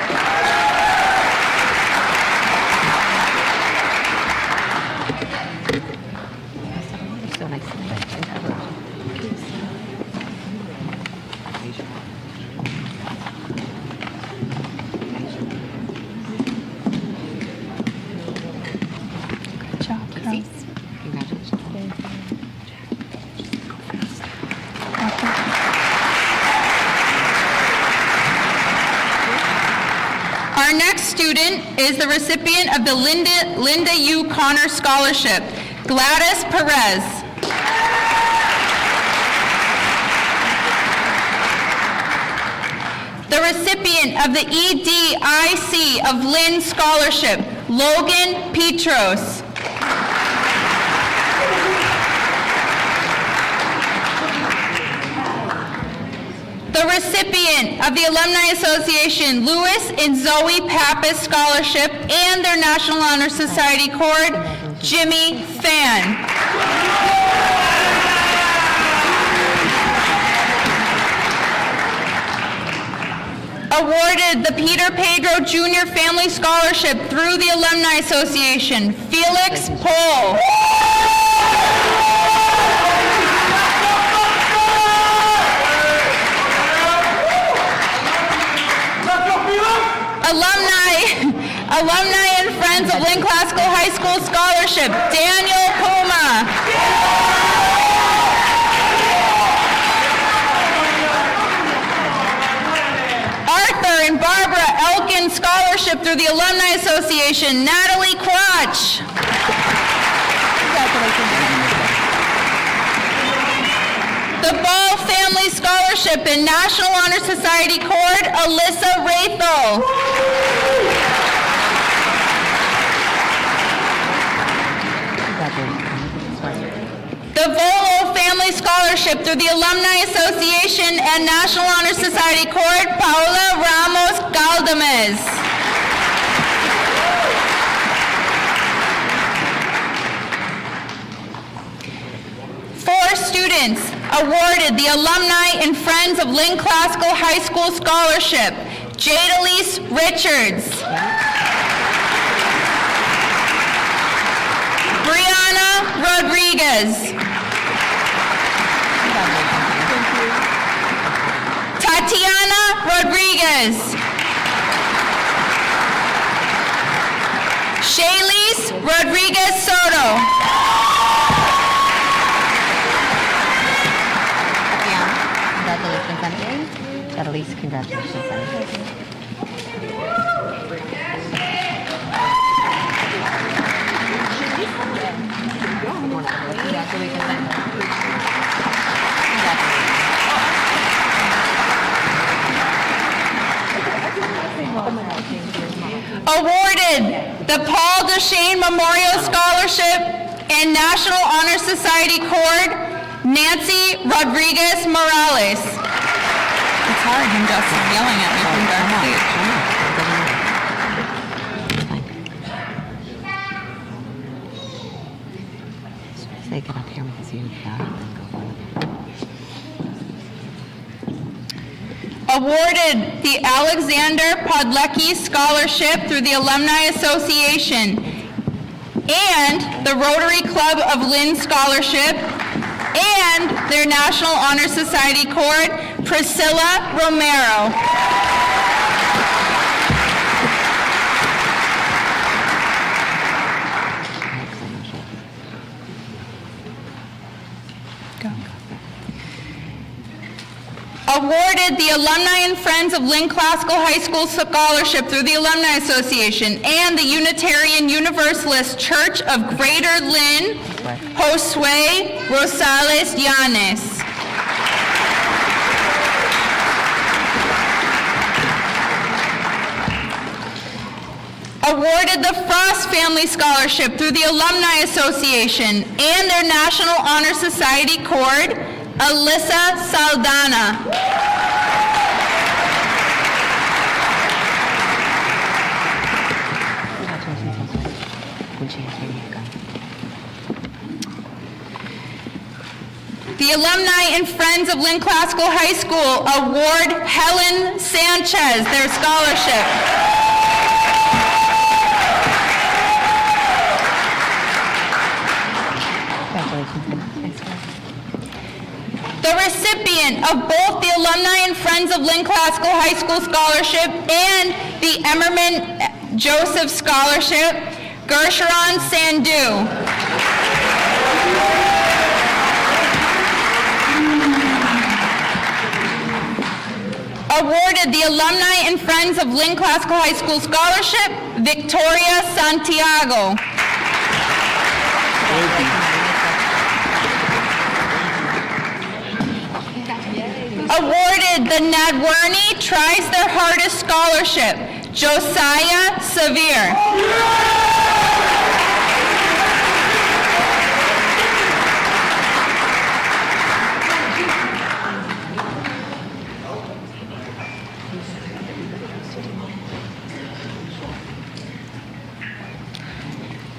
Our next student is the recipient of the Linda U. Connor Scholarship, Gladys Perez. The recipient of the EDIC of Lynn Scholarship, Logan Petros. The recipient of the Alumni Association Louis and Zoe Pappas Scholarship and their National Honor Society Cord, Jimmy Fan. Awarded the Peter Pedro Jr. Family Scholarship through the Alumni Association, Felix Pohl. Alumni and Friends of Lynn Classical High School Scholarship, Daniel Puma. Arthur and Barbara Elkin Scholarship through the Alumni Association, Natalie Crotch. The Ball Family Scholarship and National Honor Society Cord, Alyssa Rathel. The Volo Family Scholarship through the Alumni Association and National Honor Society Cord, Paula Ramos Galdames. Four students awarded the Alumni and Friends of Lynn Classical High School Scholarship, Jadalise Richards. Brianna Rodriguez. Tatiana Rodriguez. Shaylise Rodriguez Soto. Congratulations, congratulations. Awarded the Paul Duchesne Memorial Scholarship and National Honor Society Cord, Nancy Rodriguez Morales. It's hard, him just yelling at me from backstage. They get up here with you. Awarded the Alexander Podlecki Scholarship through the Alumni Association and the Rotary Club of Lynn Scholarship and their National Honor Society Cord, Priscilla Romero. Awarded the Alumni and Friends of Lynn Classical High School Scholarship through the Alumni Association and the Unitarian Universalist Church of Greater Lynn, Josue Rosales Llanes. Awarded the Frost Family Scholarship through the Alumni Association and their National Honor Society Cord, Alyssa Saldana. The Alumni and Friends of Lynn Classical High School award Helen Sanchez their scholarship. The recipient of both the Alumni and Friends of Lynn Classical High School Scholarship and the Emmerman Joseph Scholarship, Gersharon Sandhu. Awarded the Alumni and Friends of Lynn Classical High School Scholarship, Victoria Santiago. Awarded the Nadwerny Tries Their Hardest Scholarship, Josiah Severe.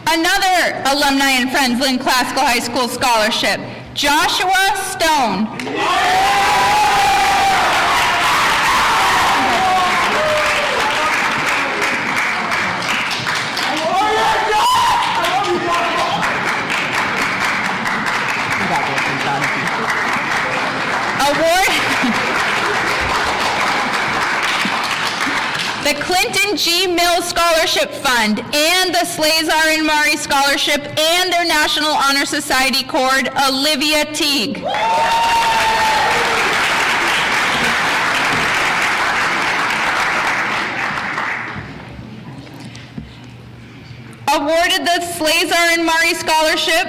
Another Alumni and Friends Lynn Classical High School Scholarship, Joshua Stone. The Clinton G. Mills Scholarship Fund and the Slazar and Murray Scholarship and their National Honor Society Cord, Olivia Teague. Awarded the Slazar and Murray Scholarship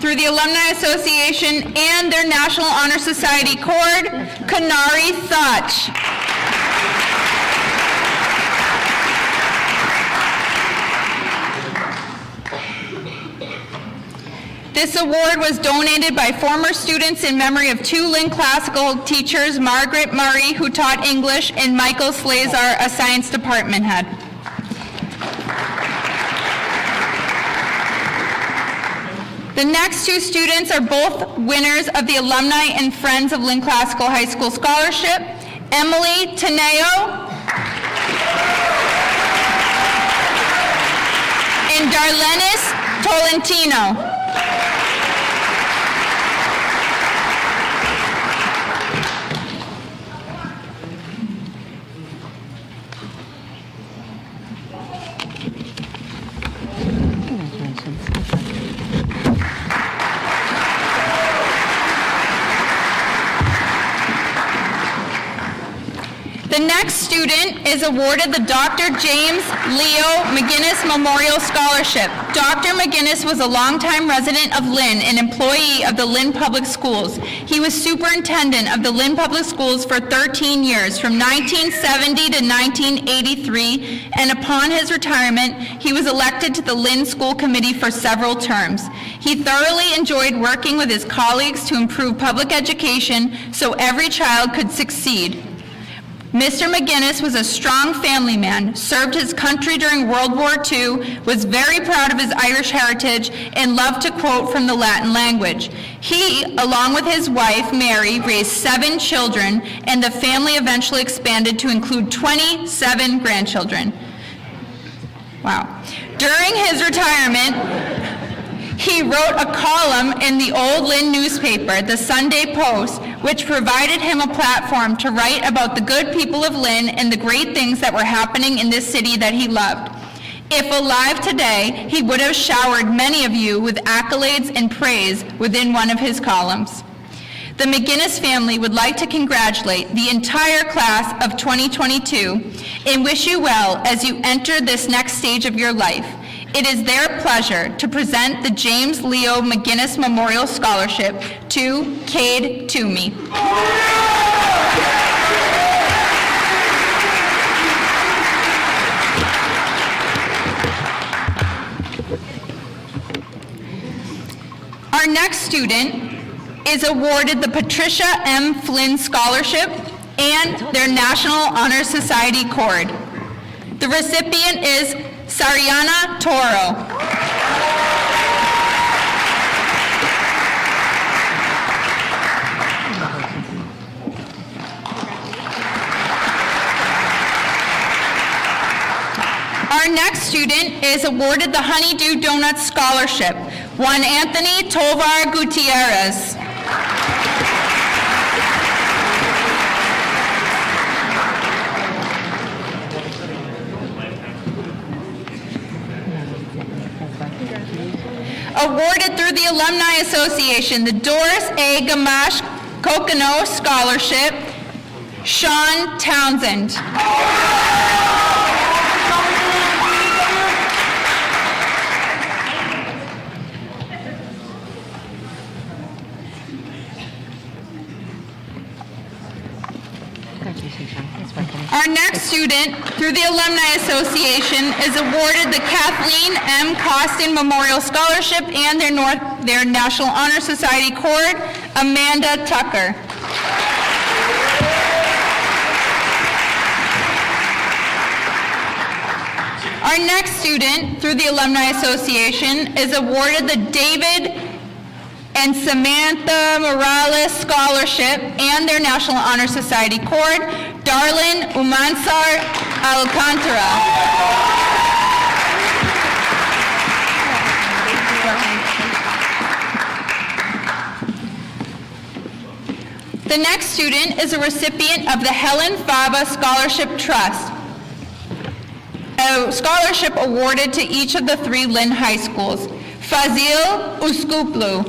through the Alumni Association and their National Honor Society Cord, Kanari Thach. This award was donated by former students in memory of two Lynn Classical teachers, Margaret Murray, who taught English, and Michael Slazar, a science department head. The next two students are both winners of the Alumni and Friends of Lynn Classical High School Scholarship, Emily Teneo and Darlenis Tolentino. The next student is awarded the Dr. James Leo McGinnis Memorial Scholarship. Dr. McGinnis was a longtime resident of Lynn and employee of the Lynn Public Schools. He was superintendent of the Lynn Public Schools for 13 years, from 1970 to 1983, and upon his retirement, he was elected to the Lynn School Committee for several terms. He thoroughly enjoyed working with his colleagues to improve public education so every child could succeed. Mr. McGinnis was a strong family man, served his country during World War II, was very proud of his Irish heritage, and loved to quote from the Latin language. He, along with his wife, Mary, raised 7 children, and the family eventually expanded to include 27 grandchildren. Wow. During his retirement, he wrote a column in the old Lynn newspaper, the Sunday Post, which provided him a platform to write about the good people of Lynn and the great things that were happening in this city that he loved. If alive today, he would have showered many of you with accolades and praise within one of his columns. The McGinnis family would like to congratulate the entire class of 2022 and wish you well as you enter this next stage of your life. It is their pleasure to present the James Leo McGinnis Memorial Scholarship to Cade Toomey. Our next student is awarded the Patricia M. Flynn Scholarship and their National Honor Society Cord. The recipient is Sariana Toro. Our next student is awarded the Honeydew Donuts Scholarship, one Anthony Tovar Gutierrez. Awarded through the Alumni Association, the Doris A. Gamache Cocono Scholarship, Sean Townsend. Our next student, through the Alumni Association, is awarded the Kathleen M. Costin Memorial Scholarship and their National Honor Society Cord, Amanda Tucker. Our next student, through the Alumni Association, is awarded the David and Samantha Morales Scholarship and their National Honor Society Cord, Darlin Umansar Alcantara. The next student is a recipient of the Helen Fava Scholarship Trust, a scholarship awarded to each of the 3 Lynn High Schools. Fazil Uskuplu.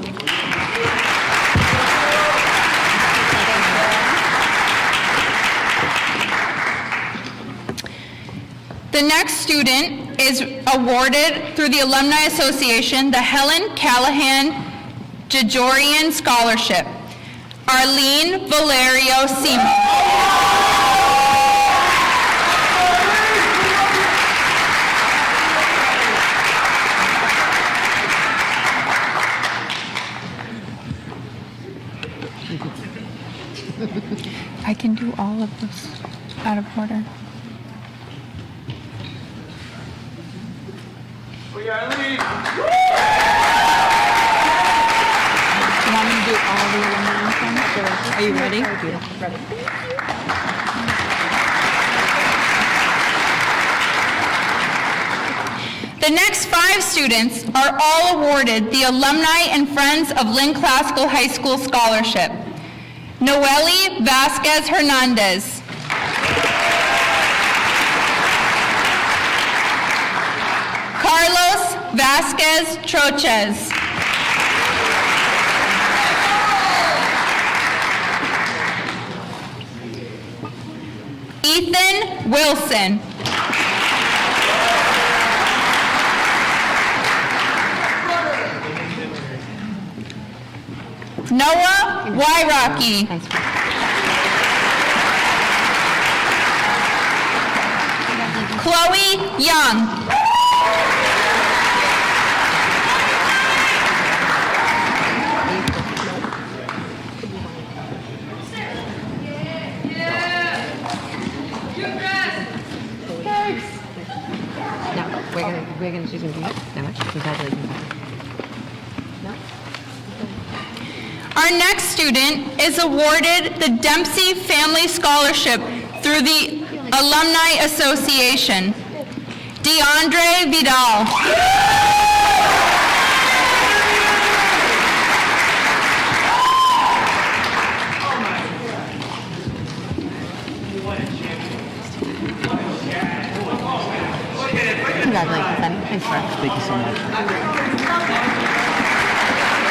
The next student is awarded through the Alumni Association the Helen Callahan Jajorian Scholarship. Arlene Valerio Simo. I can do all of this out of order. We are leaving. You want me to do all the alumni things? Are you ready? The next 5 students are all awarded the Alumni and Friends of Lynn Classical High School Scholarship. Noeli Vasquez Hernandez. Carlos Vasquez Troches. Ethan Wilson. Noah Wyrocki. Chloe Young. She's gonna do it. No, congratulations. Our next student is awarded the Dempsey Family Scholarship through the Alumni Association. DeAndre Vidal. Congratulations, honey. Thanks, Brett. Thank you so much.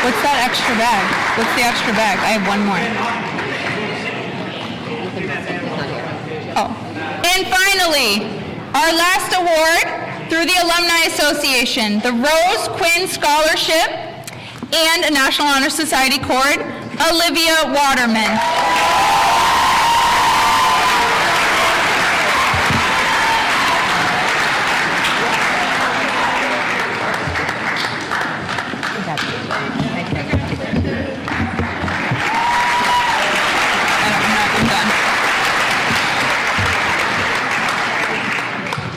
What's that extra bag? What's the extra bag? I have one more. Oh. And finally, our last award through the Alumni Association, the Rose Quinn Scholarship and a National Honor Society Cord, Olivia Waterman.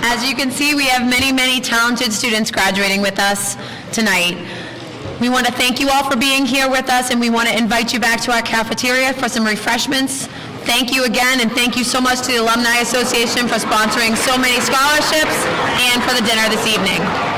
As you can see, we have many, many talented students graduating with us tonight. We want to thank you all for being here with us, and we want to invite you back to our cafeteria for some refreshments. Thank you again, and thank you so much to the Alumni Association for sponsoring so many scholarships and for the dinner this evening.